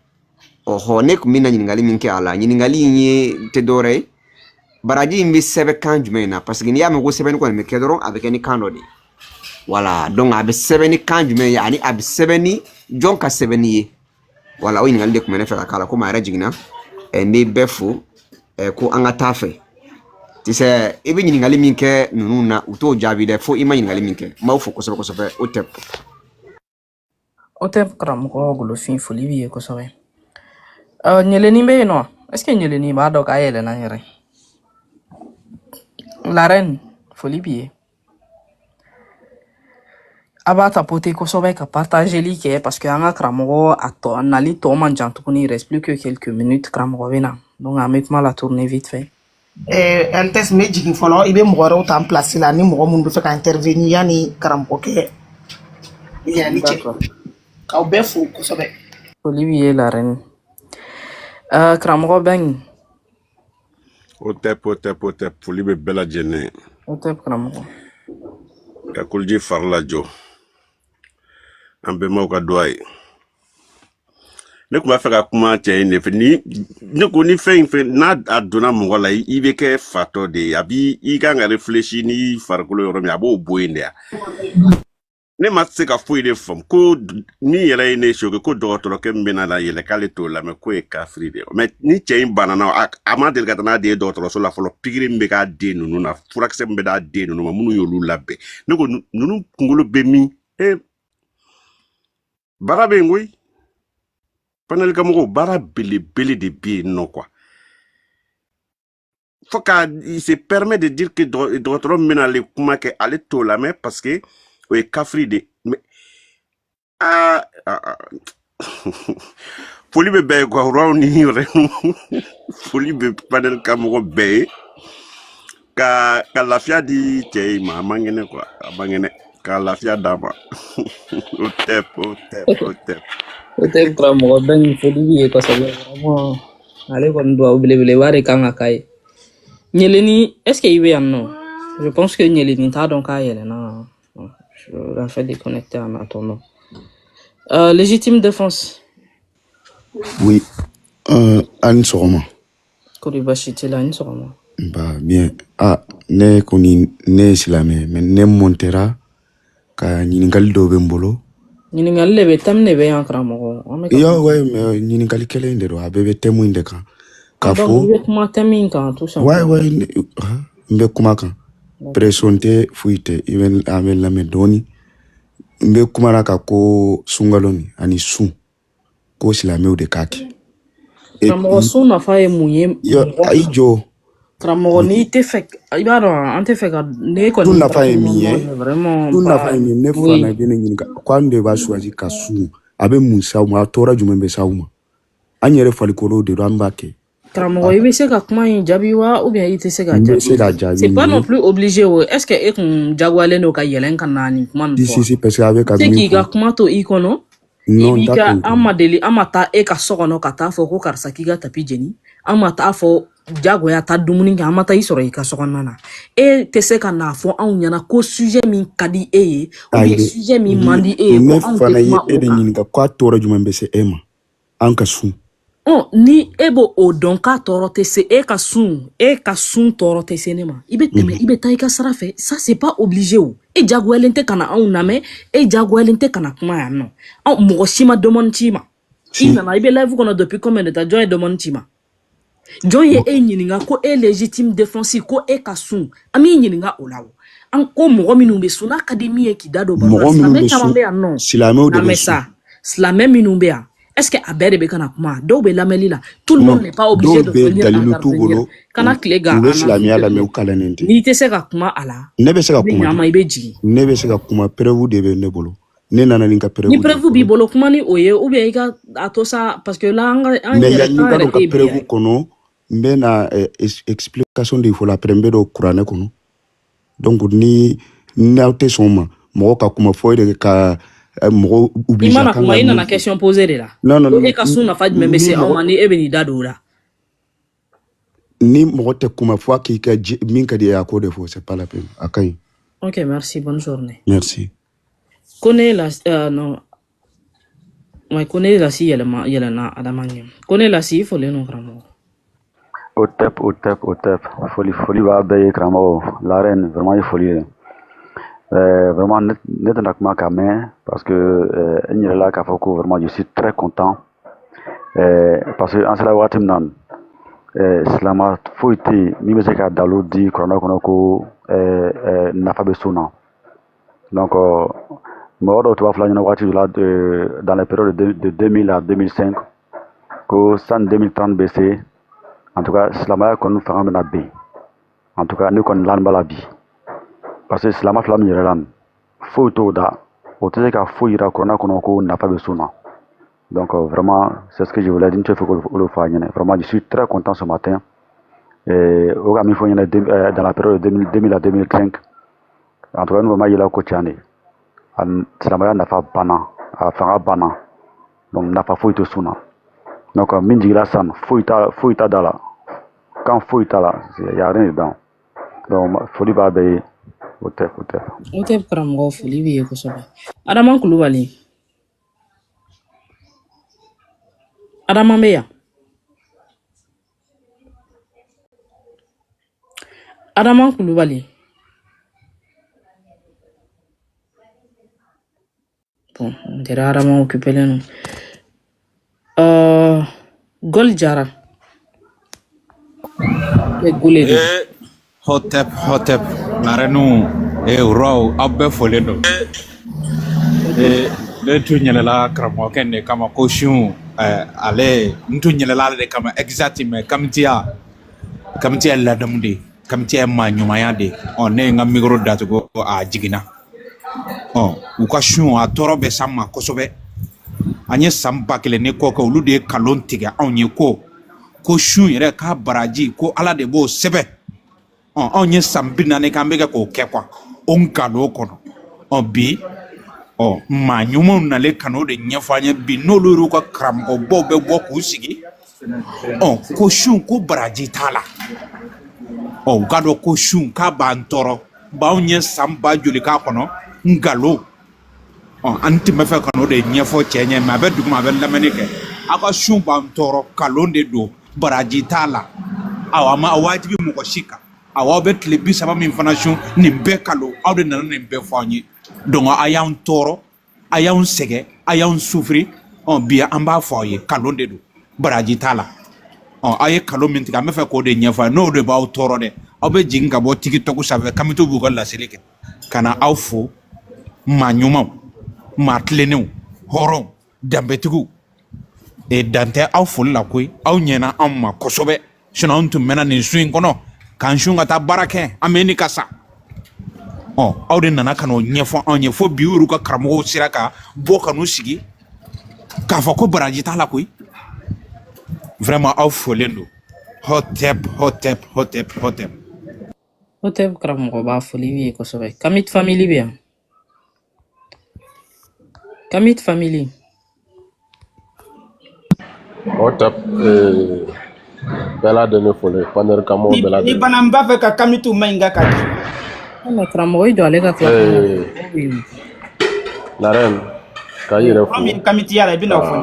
ne tun bɛ na ɲininkali min kɛ a la ɲininkali in ye tɛ dɔwɛrɛ ye baraji in bɛ sɛbɛn kan jumɛn na parce que n'i y'a mɛn ko sɛbɛnni kɔni bɛ kɛ dɔrɔn a bɛ kɛ ni kan dɔ de ye Voilà, donc a bɛ sɛbɛn ni kan jumɛn ye ani a bɛ sɛbɛn ni jɔn ka sɛbɛnni ye. Voilà, o ɲininkali de tun bɛ ne fɛ ka k'a la komi a yɛrɛ jiginna. N bɛ bɛɛ fo ko an ka taa fɛ. Tisɛ i bɛ ɲininkali min kɛ ninnu na u t'o jaabi dɛ fo i ma ɲininkali min kɛ. N b'aw fo kosɛbɛ kosɛbɛ o tɛ. O tɛ karamɔgɔ Golofin foli b'i ye kosɛbɛ. Ɲeleni bɛ yen nɔ est ce que ɲeleni b'a dɔn k'a yɛlɛnna n yɛrɛ. La reine foli b'i ye. A b'a tapoter kosɛbɛ ka partageli kɛ parce que an ka karamɔgɔ a nali tɔ man jan tuguni il reste plus que quelques minutes karamɔgɔ bɛ na donc an bɛ kuma la tourner vite fait. Un test me jigin fɔlɔ i bɛ mɔgɔ wɛrɛw ta place la ni mɔgɔ minnu bɛ fɛ ka intervenir yanni karamɔgɔ kɛ yɛlɛli cɛ k'aw bɛɛ fo kosɛbɛ. Foli b'i ye la reine. Karamɔgɔ Bɛngi. O tɛ foli bɛ bɛɛ lajɛlen. O tɛ karamɔgɔ. Ka kuluji fari lajɔ an bɛnbaw ka duwa ye. Ne tun b'a fɛ ka kuma cɛ in de fɛ ne ko ni fɛn in fɛ n'a donna mɔgɔ la i bɛ kɛ fatɔ de ye a b'i kan ka réfléchir ni farikolo yɔrɔ min a b'o bɔ yen de ya. Ne ma se ka foyi de faamu ko ni yɛrɛ ye ne choqué ko dɔgɔtɔrɔkɛ min bɛna la yɛlɛ k'ale t'o lamɛn k'o ye kafiri de ye mais ni cɛ in banana a ma deli ka taa n'a den ye dɔgɔtɔrɔso la fɔlɔ pikiri min bɛ k'a den ninnu na furakisɛ min bɛ d'a den ninnu ma minnu y'olu labɛn ne ko ninnu kunkolo bɛ min baara bɛ yen koyi panelikɛmɔgɔw baara belebele de bɛ yen nɔ quoi fo ka il se permet de dire que dɔgɔtɔrɔ min bɛna ale kuma kɛ ale t'o lamɛn parce que o ye kafiri de mais foli bɛ bɛɛ ye quoi raw ni yɛrɛ foli bɛ panelikɛmɔgɔ bɛɛ ye ka lafiya di cɛ in ma a man kɛnɛ quoi a man kɛnɛ ka lafiya d'a ma o tɛ. O tɛ karamɔgɔ Bɛngi foli b'i ye kosɛbɛ vraiment ale kɔni duwawu belebeleba de kan ka k'a ye. Ɲeleni est ce que i bɛ yan nɔ je pense que ɲeleni t'a dɔn k'a yɛlɛnna. Je l'ai fait déconnecter en attendant. Légitime défense. Oui. Ani sɔgɔma. Kori baasi t'i la, ani sɔgɔma. Bah bien. Ne kɔni ne ye silamɛ mais ne montera ka ɲininkali dɔw bɛ n bolo. Ɲininkali de bɛ thème de bɛ yan karamɔgɔ. Ouais mais ɲininkali kelen in de don a bɛɛ bɛ thème in de kan. K'a fɔ. Donc i bɛ kuma thème in kan tout simplement. Ouais n bɛ kuma kan. Pression tɛ foyi tɛ i bɛ a bɛ lamɛn dɔɔni. N bɛ kuma la ka ko sunkalo ni ani sun ko silamɛw de k'a kɛ. Karamɔgɔ sun nafa ye mun ye? Ayi jɔ. Karamɔgɔ n'i tɛ fɛ i b'a dɔn an tɛ fɛ ka ne kɔni. Sun nafa ye min ye? Sun nafa ye min ye ne fana bɛ ne ɲininka k'an de b'a choisir ka sun a bɛ mun s'aw ma a tɔɔrɔ jumɛn bɛ s'aw ma? An yɛrɛ farikolo de don an b'a kɛ. Karamɔgɔ i bɛ se ka kuma in jaabi wa ou bien i tɛ se ka jaabi? N bɛ se ka jaabi. C'est pas non plus obligé o est ce que e kun jagoyalen don ka yɛlɛn ka na nin kuma nin fɔ? Si parce que a bɛ ka min fɔ. Se k'i ka kuma to i kɔnɔ. Non i b'i ka an ma taa e ka so kɔnɔ ka taa fɔ ko karisa k'i ka tapi jeni an ma taa fɔ jagoya taa dumuni kɛ an ma taa i sɔrɔ i ka so kɔnɔna na e tɛ se ka n'a fɔ anw ɲɛna ko sujet min ka di e ye ou bien sujet min man di e ye ko anw tɛ kuma o kan. Ne fana ye e de ɲininka k'a tɔɔrɔ jumɛn bɛ se e ma an ka sun. Ni e b'o o dɔn k'a tɔɔrɔ tɛ se e ka sun tɔɔrɔ tɛ se ne ma i bɛ tɛmɛ i bɛ taa i ka sara fɛ ça c'est pas obligé o e jagoyalen tɛ ka na anw lamɛn e jagoyalen tɛ ka na kuma yan nɔ mɔgɔ si ma demande ci ma i nana i bɛ live kɔnɔ depuis combien de temps jɔn ye demande ci ma jɔn ye e ɲininka ko e légitime défense ko e ka sun an b'i ɲininka o la o an ko mɔgɔ minnu bɛ sun n'a ka di min ye k'i da don baro la silamɛ caman bɛ yan nɔ silamɛw de bɛ sun silamɛ minnu bɛ yan est-ce que a bɛɛ de bɛ kana kuma dɔw bɛ lamɛnli la tout le monde n'est pas obligé de venir intervenir kana tile gan u bɛ silamɛya lamɛn u kalannen tɛ n'i tɛ se ka kuma a la ne bɛ se ka kuma i bɛ jigin ne bɛ se ka kuma preuve de bɛ ne bolo ne nana ni ka preuve ni preuve b'i bolo kuma ni o ye ou bien i ka a to sa parce que là an yɛrɛ ka preuve kɔnɔ n bɛ na explication de fɔ la après n bɛ don kuranɛ kɔnɔ donc ni n'aw tɛ sɔn ma mɔgɔ ka kuma fɔ e de ka mɔgɔ i mana kuma i nana question posée de la e ka sun nafa jumɛn bɛ se anw ma ni e bɛ n'i da don o la ni mɔgɔ tɛ kuma fɔ a k'i ka min ka di ye a k'o de fɔ c'est pas la peine a ka ɲi. Ok merci bonne journée. Merci. Kone non mai kone la si yɛlɛna adama ɲɛ kone la si fɔlen no karamɔgɔ. Au tep foli b'a bɛɛ ye karamɔgɔ la reine vraiment ye foli ye Vraiment, net na kuma ka mɛn parce que n yɛrɛ la k'a fɔ ko vraiment je suis très content parce que an sera wagati min na silama foyi tɛ yen min bɛ se ka dalo di kuranɛ kɔnɔ ko nafa bɛ so na donc mɔgɔ dɔw tun b'a fɔ ɲɛna wagati dɔ la dans les périodes de 2000 à 2005 ko sani 2030 bɛ se en tout cas silamɛya kɔni fanga bɛna ben en tout cas ne kɔni lan b'a la bi parce que silama fila min yɛrɛ la nin foyi t'o da o tɛ se ka foyi yira kuranɛ kɔnɔ ko nafa bɛ so na donc vraiment c'est ce que je voulais dire n tɛ fɛ k'olu fɔ a ɲɛna vraiment je suis très content ce matin o ka min fɔ ɲɛna dans la période de 2000 à 2005 en tout cas n kɔni b'a yela ko tiɲɛ de silamɛya nafa banna a fanga banna donc nafa foyi tɛ so na donc min jigila san foyi t'a da la kan foyi t'a la y a rien dedans donc foli b'a bɛɛ ye o tɛ karamɔgɔ foli b'i ye kosɛbɛ. Adama Kulubali, Adama bɛ yan? Adama Kulubali. Bon, on dirait Adama occupé les noms. Gol Jara. Hotep larenu raw abbe folendo le tu nyelela kramo kende kama koshun ale ntu nyelela de kama exactement kamtia la damde kamtia ma nyuma yade on ne nga micro datugo a jigina u ka shun a toro be sama kosobe anye samba kele ne ko olu de kalon tiga onye ko shun yere ka baraji ko ala de bo sebe onye sambina ne kan bega ko ke kwa on kalo kono bi ma nyumo na le kano de nyafanya bi no luru ko kram ko bo be bo ku sigi ko shun ko baraji tala gado ko shun ka bantoro ba onye samba juli ka kono ngalo anti me fe kano de nyafo chenye ma be duguma be lamene ke aka shun bantoro kalonde do baraji tala awama awajibi mu ko shika awa be tile bi saba min fana shun nin bɛɛ kalo aw de nana nin bɛɛ fɔ an ye donc a y'an tɔɔrɔ a y'an sɛgɛ a y'an sufiri bi an b'a fɔ aw ye kalon de don baraji t'a la aw ye kalon min tigɛ an bɛ fɛ k'o de ɲɛfɔ n'o de b'aw tɔɔrɔ dɛ aw bɛ jigin ka bɔ tiktok sanfɛ kamito b'u ka laseli kɛ ka na aw fo maa ɲumanw maa tilennenw hɔrɔnw danbetigiw dan tɛ aw foli la koyi aw ɲɛna anw ma kosɛbɛ sinon anw tun mɛnna nin su in kɔnɔ kan shun ka taa baara kɛ an bɛ ni ka sa aw de nana ka n'o ɲɛfɔ anw ye fo bi uru ka karamɔgɔw sera ka bɔ ka n'u sigi k'a fɔ ko baraji t'a la koyi vraiment aw folen don hotep karamɔgɔ b'a foli b'i ye kosɛbɛ. Kamit family bɛ yan? Kamit family. Hotep bela de ne fole panel kamo bela de Ni bana n b'a fɛ ka Kamitu maɲinga ka di. Mais karamɔgɔ i jɔ ale ka tila la reine ka yɛrɛ fo min Kamiti yala i bɛna o fɔ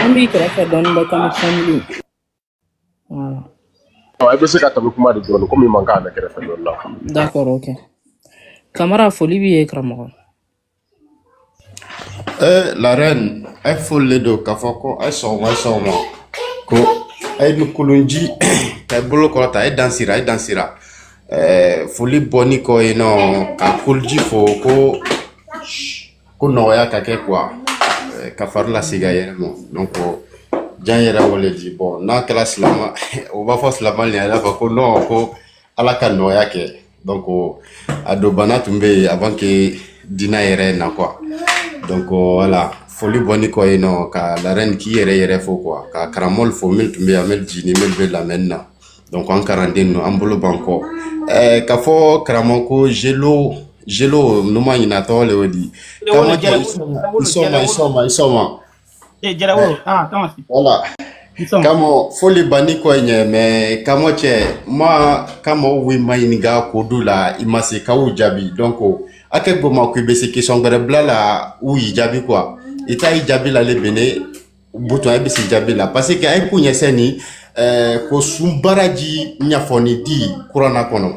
an b'i kɛrɛfɛ dɔɔni bɛ Kamit family. I bɛ se ka tɛmɛ kuma de dɔɔni komi man kan ne kɛrɛfɛ dɔɔni la. D'accord, ok. Kamara foli b'i ye karamɔgɔ. La reine a folle do k'a fɔ ko a sɔgɔma ko a ye ni kolonji ka bolo kɔrɔta a ye dansira foli bɔni kɔ yen nɔ ka koliji fɔ ko nɔgɔya ka kɛ quoi ka fari lasegin a yɛrɛ ma donc jan yɛrɛ wale di bon n'a kɛra silama o b'a fɔ silama ni a yɛrɛ fɔ ko non ko ala ka nɔgɔya kɛ donc a don bana tun bɛ yen avant que dina yɛrɛ na quoi donc voilà foli bɔni kɔ yen nɔ ka la reine k'i yɛrɛ fo quoi ka karamɔgɔ fo min tun bɛ yan mɛl jini mɛl bɛ lamɛnni na donc an kalanden ninnu an bolo ban kɔ k'a fɔ karamɔgɔ ko jelo numu ɲina tɔgɔ le y'o di isɔma voilà kamo foli bani kɔ ɲɛ mais kamo cɛ ma kamo wi ma ɲininka ko du la i ma se k'aw jaabi donc a kɛ gbɔma ko i bɛ se question wɛrɛ bila la u y'i jaabi quoi i t'a y'i jaabi la le bene buton a bɛ se jaabi la parce que a ye ko ɲɛsɛn ni ko sun baraji ɲɛfɔni di kuranna kɔnɔ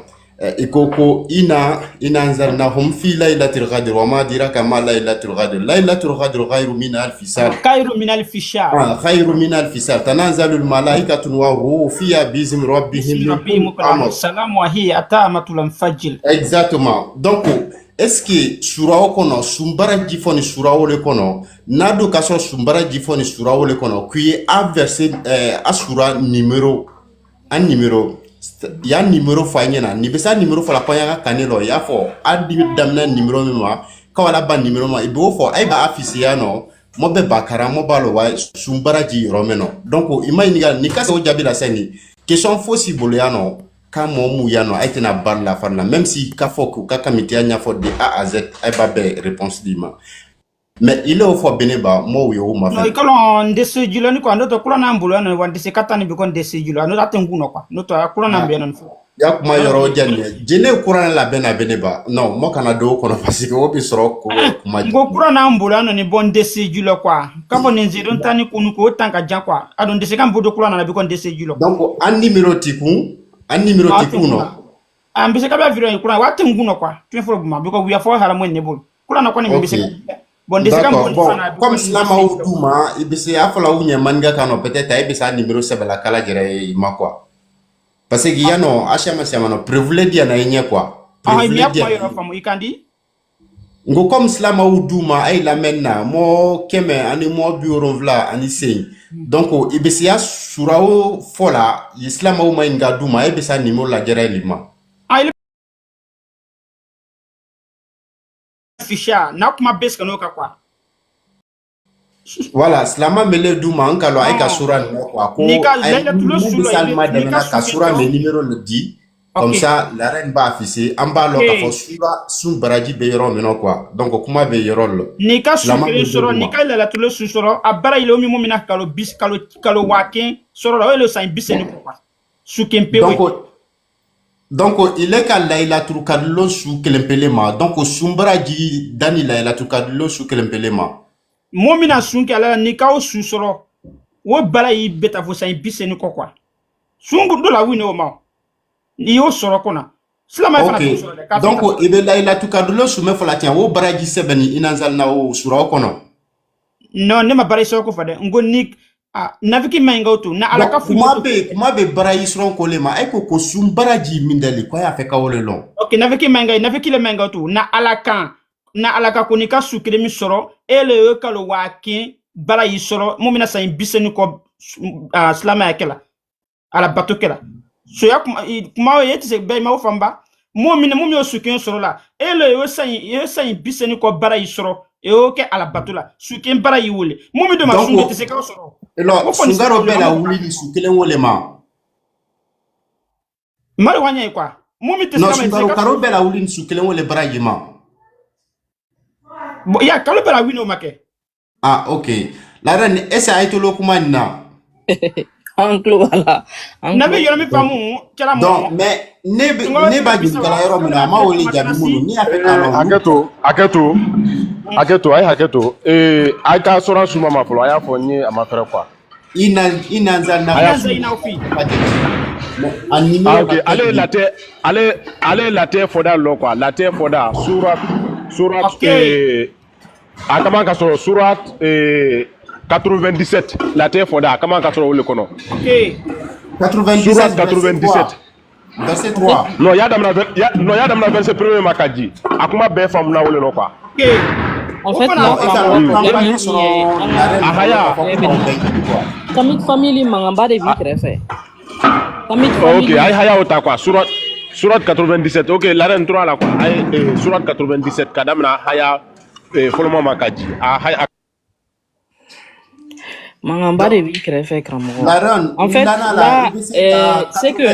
ikoko ina anzalnahum fi laylatil qadr wa ma diraka ma laylatul qadr khayru min alf shahr khayru min alf shahr tanazalul malaikatu wa ruhu fiha bi'izni rabbihim min amr salam wa hiya atamatul fajr. Exactement. Donc est-ce que surao kono sumbara jifoni surao le kono nado kaso sumbara jifoni surao le kono qui a versé asura numéro un numéro ya numéro fanyena ni besa numéro fala panya kanelo ya fo adi damna numéro mema kawala ba numéro ma ibo fo ay ba affiché ya no mo be bakara mo balo wa sumbara ji romeno donc imagine ni kase o jabila seni question possible ya no kamo mu ya no ay tena bar la farna même si ka fo ko ka kamiti nya fo de A à Z ay ba be réponse dima mais il est au fond beneba mo yo ma no ikalon ndese julo ni ko ando to kula na mbulo no wande se katani bi kon ndese julo no atengu no kwa no to kula na mbe non fo ya kuma yoro janne jene kura la beneba non mo kana do kono parce que obi soro ko kuma ngo kura na mbulo no ni bon ndese julo kwa kabo ni nziro ntani kunu ko tanka jan kwa ado ndese kan bodo kula na bi kon ndese julo donc an numéro tiku no ambise ka ba viro kula wa tengu no kwa tu fo buma bi ko wiya fo hala mo ne bol kula na ko ni mbise bon comme Islam ou Douma, il a fallu manga kano peut-être ay bisa numéro sebala kala jere ma quoi. Parce que y a no achama no privilège na yenya quoi. Ngo comme Islam ou Douma ay la menna mo keme ani mo bureau vla ani sey. Donc ibisa surao fola Islam ou mainga Douma ay bisa numéro la jere lima. Fisha na kuma beska no ka kwa voilà slama mele duma ankalo ay ka sura no kwa ko ay salma de na ka sura me numéro le dit comme ça la reine ba afficher en bas lo ka fo sura sun baraji be yoro me no quoi donc kuma be yoro lo ni ka sukre soro ni ka la tulo soro abara ile omi mo mina kalo bis kalo wakin soro la le san biseni quoi sukempe donc il est qu'à la trucadlo sous kelempelema donc sumbaraji dani la trucadlo sous kelempelema momina sunke ala ni ka o susoro wo bala yi beta fo san biseni ko kwa sungu do la wino ma ni yo soro kona slama fa na donc ibe la trucadlo sous me fola tian wo baraji sebeni inanzal na o sura kono non ne ma baraji soro ko fa de ngoni naviki menga utu na alaka fu kuma be baraji soro ko le ma ay ko sumbaraji mindali ko ya fe ka wole long OK naviki le menga utu na alaka konika sukire mi soro ele kalo wakin bala yi soro mumina sa biseni ko slama yakela ala batokela so ya kuma yeti se be ma ofamba mumina mumio sukin soro la ele yo sa biseni ko bala yi soro e oke ala batula sukin bala yi wole mumido ma sunde se ka soro elo sungaro be la wuli ni sukile wole ma mari wanya kwa mumite no sungaro karo be la wuli ni sukile wole baraji ma ya kalo bela wino make OK la reine essa ay to lokuma na anklo wala nabe yoro mi famu kala mo donc mais ne ba ju kala yoro mi na ma woli jabi munu ni afeka no aketo ay ka sora suma ma folo aya fo ni amafere kwa inanza na OK allez laté foda lo quoi laté foda surat akama ka so surat 97 laté foda akama ka so le kono OK 97 verset 3 no ya dam na verset premier makaji akuma be fam na wole no quoi OK en fait tamit family mangamba de vitre fait tamit OK ay haya ota quoi surat 97 OK la reine 3 la quoi ay surat 97 kadamna haya foloma makaji haya mangamba de vitre fait en fait là c'est que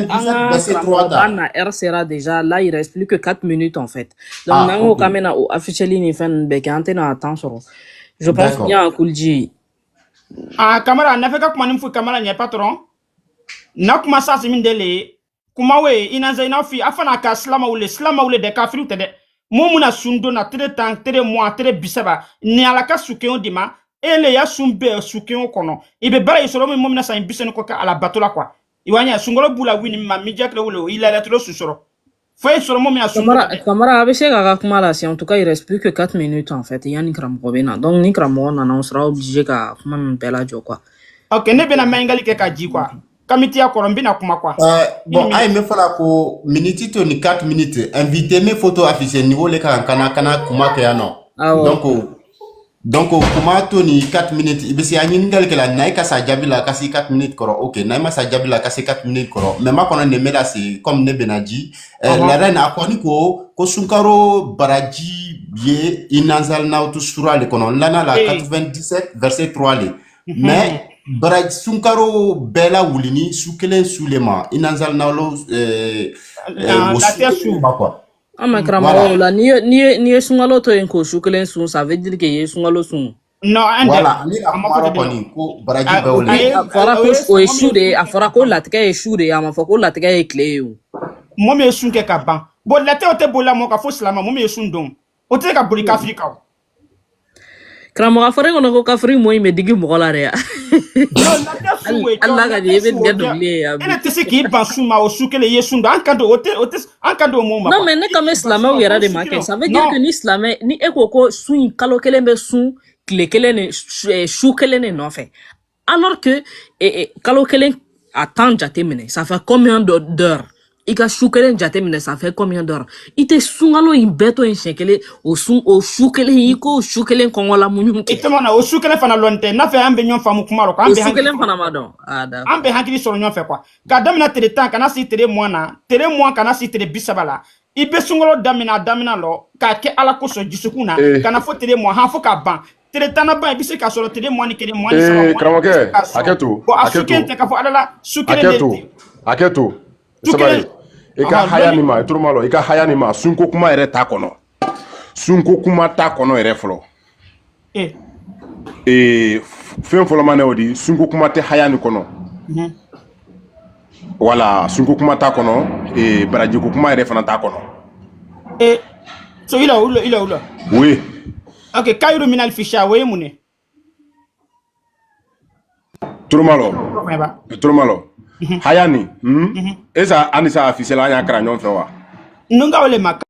Anna R sera déjà là il reste plus que 4 minutes en fait donc nango kamena officially ni fan be kantena attention je pense bien Kulji kamera na feka kuma nimfu kamera nya patron na kuma sa simindele kuma we inaza inafi afana ka slama ule de kafiru tede momuna sundo na tere mois tere bisaba ni alaka sukeon dima ele ya sumbe sukeon kono ibe bara isoro momuna sa bisene ko ka ala batola kwa iwanya sungolo bula wini ma mijakle wule ila la tro susoro Faut sur mon mia Camara avec ces gars comme là, si en tout cas il reste plus que 4 minutes en fait. Il y a ni Kramoko bena. Donc ni Kramoko on sera obligé qu'à comment bella jo quoi. Ok, ne bena mengali ke ka ji quoi. Kamiti ya korombina kuma quoi. Bon, ay me fala ko minute to ni 4 minutes. Invité mes photos affichées niveau le kana kuma ke ano. Donc kuma to ni 4 minutes ibisi anyingal ke la naika sa jabila kasi 4 minutes koro. OK, naima sa jabila kasi 4 minutes koro. Mais ma kono ne meda c'est comme ne benaji. La reine akoni ko sunkaro baraji ye inanzal na to sura le kono lana la 97 verset 3 le. Mais baraj sunkaro bela wulini sukelen sulema inanzal na lo quoi. Ah mais Kramoko là ni sungalo to enko shukelen sun ça veut dire que ye sungalo sun. Non, voilà, ni amaro koni ko baraji bawle. Afara ko o eshude, afara ko latka eshude, ama fako latka e cleo. Mo me sun ke ka ban. Bo latte o te bola mo ka fo slama mo me sun dom. O te ka buri ka Afrika. Kramoko afara ko no ka free mo me digi mo la re. Allah ga ye ben gado le ya. Ele te se ki ban suma o sukele ye sun do an kando o te an kando mo ma. Non mais ne comme islam o yera de marquer, ça veut dire que ni islam ni ekoko sun kalo kelembe sun kile kelen chou kelen no fait. Alors que kalo kelen attend jatemene, ça fait combien d'heures? Ika chou kelen jatemene, ça fait combien d'heures? Ite sungalo imbeto en shekele o chou kelen iko chou kelen kongola munyum. Ite mona o chou kelen fana lonte na fe ambe nyon famu kumaro ko ambe chou kelen fana madon. Ada. Ambe hankili soro nyon fe quoi. Ka damina tere tan kana si tere mois kana si tere bisabala. Ibe sungalo damina lo ka ke ala ko so jisukuna kana fo tere mois ha fo ka ban. Tere tana ba bise ka soro tere mois ni kere mois ni sama. Kramoke, aketo. Asuke ka fo adala sukele. Aketo. Sabari. Ika haya ni ma turumalo ika haya ni ma sunko kuma ere ta kono. Sunko kuma ta kono ere folo. Fen folo mane odi sunko kuma te haya ni kono. Wala sunko kuma ta kono baraji ko kuma ere fana ta kono. So ila. Oui. Ok, kayru minal fisha we mune. Turumalo. Hayani, esa anisa officiel anya kra nyon fe wa. Nunga ole maka.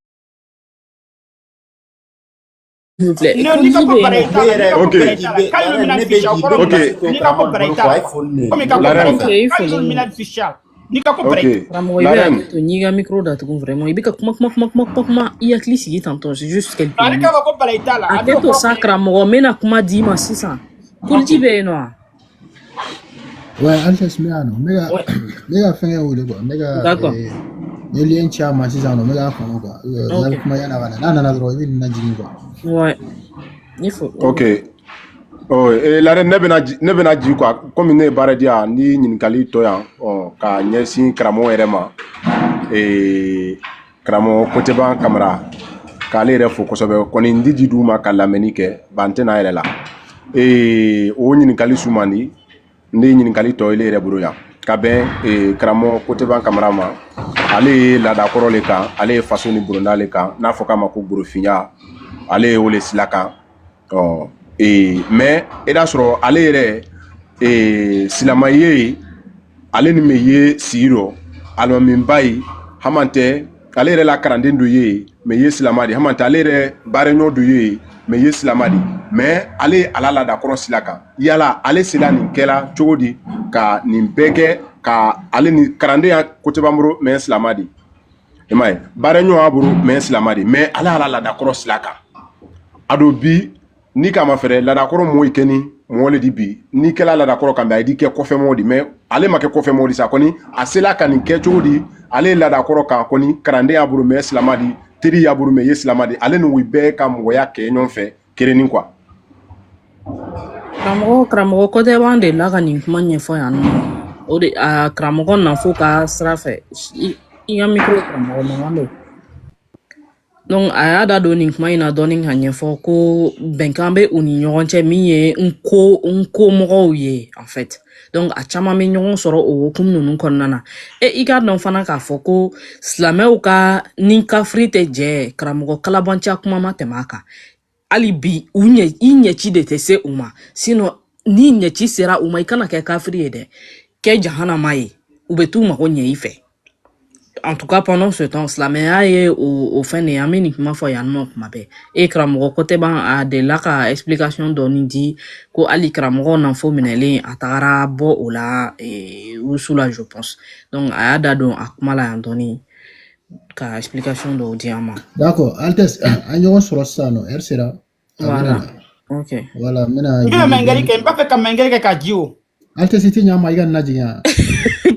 Ouais, Altes Miano, méga fin ou de quoi, méga. D'accord. Il y a un chama, c'est ça, méga fan quoi. Ouais. Il faut. Ok. Oh, la reine ne bena ji quoi, comme ne baradia ni nyinkali toya, ka nyesi kramo erema. Kramo koteban kamera. Ka le refo ko sobe ko ni ndiji duma kala menike bantena elela. O nyinkali sumani ndi nyinkali to ile reburu ya kabe kramo koteban kamera ma ale la da korole kan ale faso ni burundale kan na foka ma ko burufinya ale ole silaka mais eda soro ale re silamaye ale ni meye siro alma mimbai hamante ale re la karanden do ye meye silamadi hamante ale re barenyo do ye meye silamadi mais ale ala la da koro silaka yala ale silani kela chogodi ka nimbeke ka ale ni karande ya kotebamro mais silamadi emay barenyo aburu mais silamadi mais ala la da koro silaka adobi ni kama fere la da koro mo ikeni mo le dibi ni kela la da koro kamba idi ke kofe modi mais ale make kofe modi sa koni asela kan ke chogodi ale la da koro kan koni karande aburu mais silamadi tiri yaburu mais silamadi ale no wibe kam woya ke nyon fe kereni quoi. Kramogo ko de bande la ganin manye fo ya no o de kramogo na fo ka strafe i ya micro kramogo mangalo donc aya da doni kuma ina doni hanye fo ko benkambe uni nyonche miye nko mo ye en fait donc a chama me nyon soro o kum nunu konnana i ga don fana ka fo ko slameu ka ninka frite je kramogo kala bancha kuma matemaka ali bi unye chi de tese uma sino ni nye chi sera uma ikana ke kafiri ede ke jahana mai ubetu ma ko nye ife en tout cas pendant ce temps silamɛya ye o fɛn de ye an bɛ nin kuma fɔ yan nɔ kuma bɛɛ karamɔgɔ ko tɛ ban a delila ka explication dɔɔni di ko hali karamɔgɔ nafo minɛlen a tagara bɔ o la wusu la je pense donc a y'a da don a kuma la yan dɔɔni ka explication dɔw di an ma. D'accord, Altesse, an ɲɔgɔn sɔrɔ sisan nɔ heure sera. Voilà. Ok. Voilà, n bɛna. I ka mɛngɛli kɛ n b'a fɛ ka mɛngɛli kɛ ka ji o. Altesse ti ɲa ma i ka na jigin.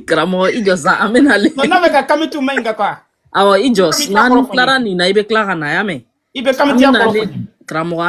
Karamɔgɔ i jɔ sa an bɛ nalen. Non n'a bɛ ka kami tu maɲi ka quoi. Awɔ i jɔ n'an tilara nin na i bɛ tila ka na y'a mɛn. I bɛ kami ti a kɔrɔ. Karamɔgɔ